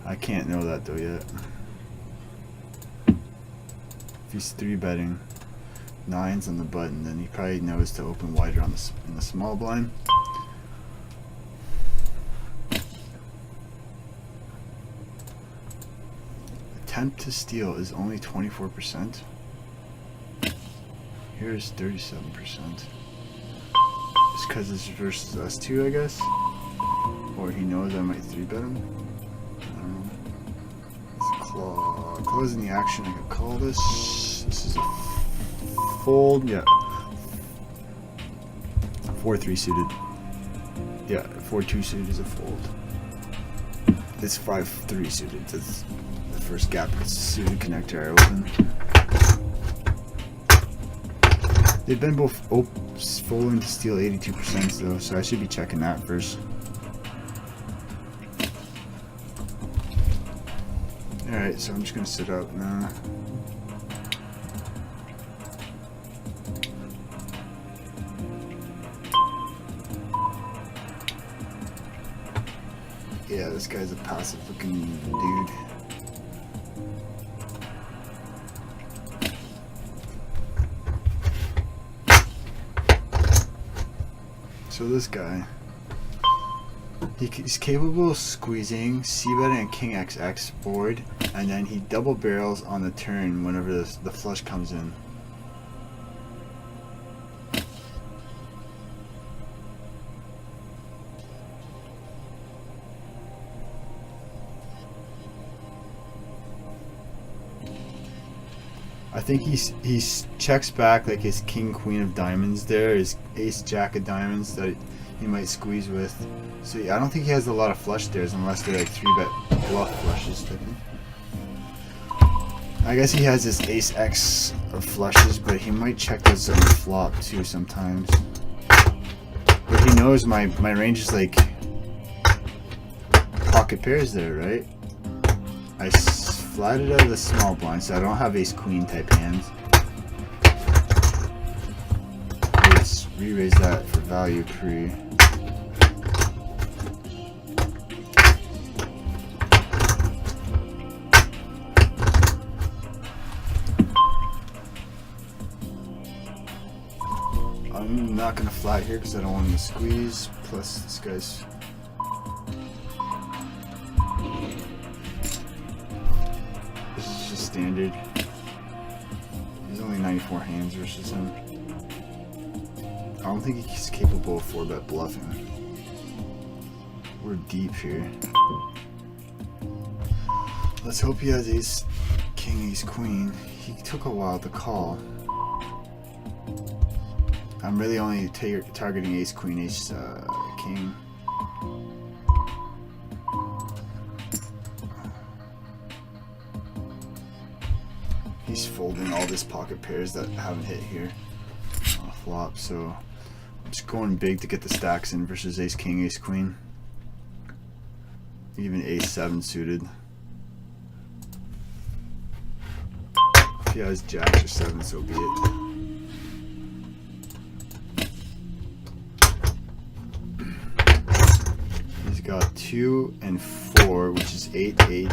A: I can't know that though yet. If he's 3-betting 9s on the button, then he probably knows to open wider on in the small blind. Attempt to steal is only 24%. Here's 37%. Just because it's versus us two, I guess. Or he knows I might 3-bet him. I don't know. It's claw. Closing the action, I can call this. This is a fold. Yeah. 4-3 suited. Yeah, 4-2 suited is a fold. It's 5-3 suited. That's the first gap. It's a suited connector I open. They've been both folding to steal 82% though, so I should be checking that first. Alright, so I'm just gonna sit up now. Yeah, this guy's a passive looking dude. So this guy, he's capable of squeezing c-bet and king xx board, and then he double barrels on the turn whenever the flush comes in. I think he checks back like his king queen of diamonds there, his ace jack of diamonds that he might squeeze with. So yeah, I don't think he has a lot of flush dares unless they're like 3-bet bluff flushes. I guess he has his ace x of flushes, but he might check those on the flop too sometimes. But he knows my range is like pocket pairs there, right? I flatted out of the small blind, so I don't have ace queen type hands. Let's re-raise that for value pre. I'm not gonna flat here because I don't want him to squeeze. Plus, this guy's. This is just standard. He's only 94 hands versus him. I don't think he's capable of 4-bet bluffing. We're deep here. Let's hope he has ace king, ace queen. He took a while to call. I'm really only targeting ace queen, ace king. He's folding all these pocket pairs that haven't hit here on a flop, so I'm just going big to get the stacks in versus ace king, ace queen. Even ace 7 suited. If he has jacks or 7, so be it. He's got 2 and 4, which is 8, 8.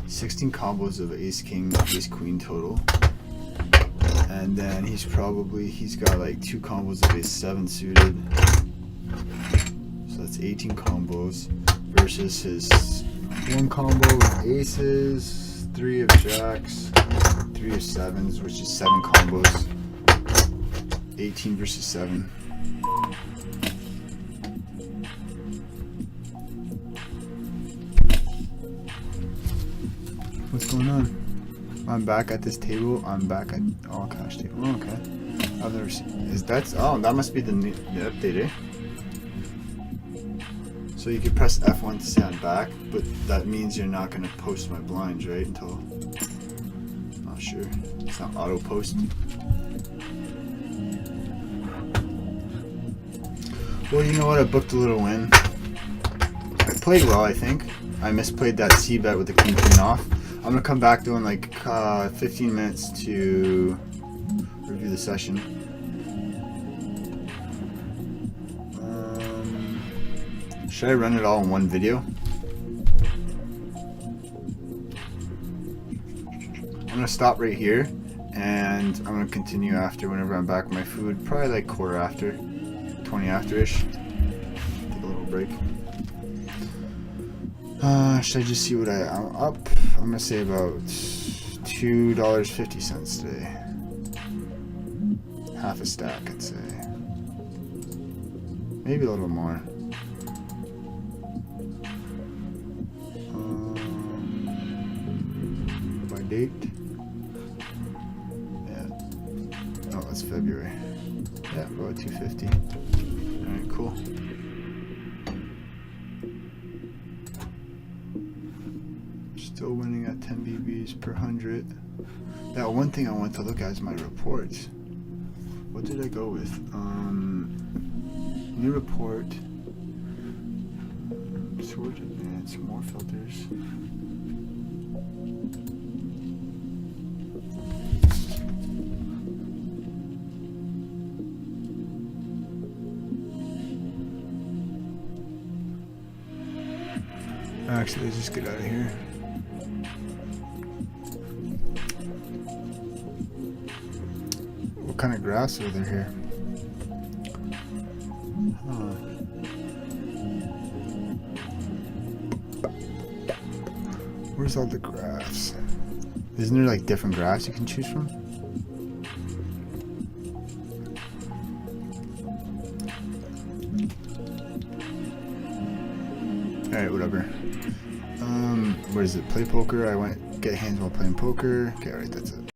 A: 16 combos of ace king, ace queen total. And then he's got like 2 combos of ace 7 suited. So that's 18 combos versus his 1 combo of aces, 3 of jacks, 3 of 7s, which is 7 combos. 18 versus 7. What's going on? I'm back at this table. I'm back at all cash table. Oh, okay. I've never seen. That must be the update, eh? So you can press F1 to say I'm back, but that means you're not gonna post my blinds, right? Until not sure. It's not auto post. Well, you know what? I booked a little win. I played well, I think. I misplayed that C bet with the king queen off. I'm gonna come back though in like 15 minutes to review the session. Should I run it all in one video? I'm gonna stop right here and I'm gonna continue after whenever I'm back with my food. Probably like quarter after, 20 after-ish. Take a little break. Should I just see what I'm up? I'm gonna say about $2.50 today. Half a stack, I'd say. Maybe a little more. By date? Yeah. Oh, that's February. Yeah, about 250. Alright, cool. Still winning at 10 BBs per 100. That one thing I want to look at is my reports. What did I go with? New report. Sort advance, more filters. Actually, let's just get out of here. What kind of grass are there here? Huh. Where's all the grass? Isn't there like different grass you can choose from? Alright, whatever. What is it? Play poker. I went get hands while playing poker. Okay, alright, that's it.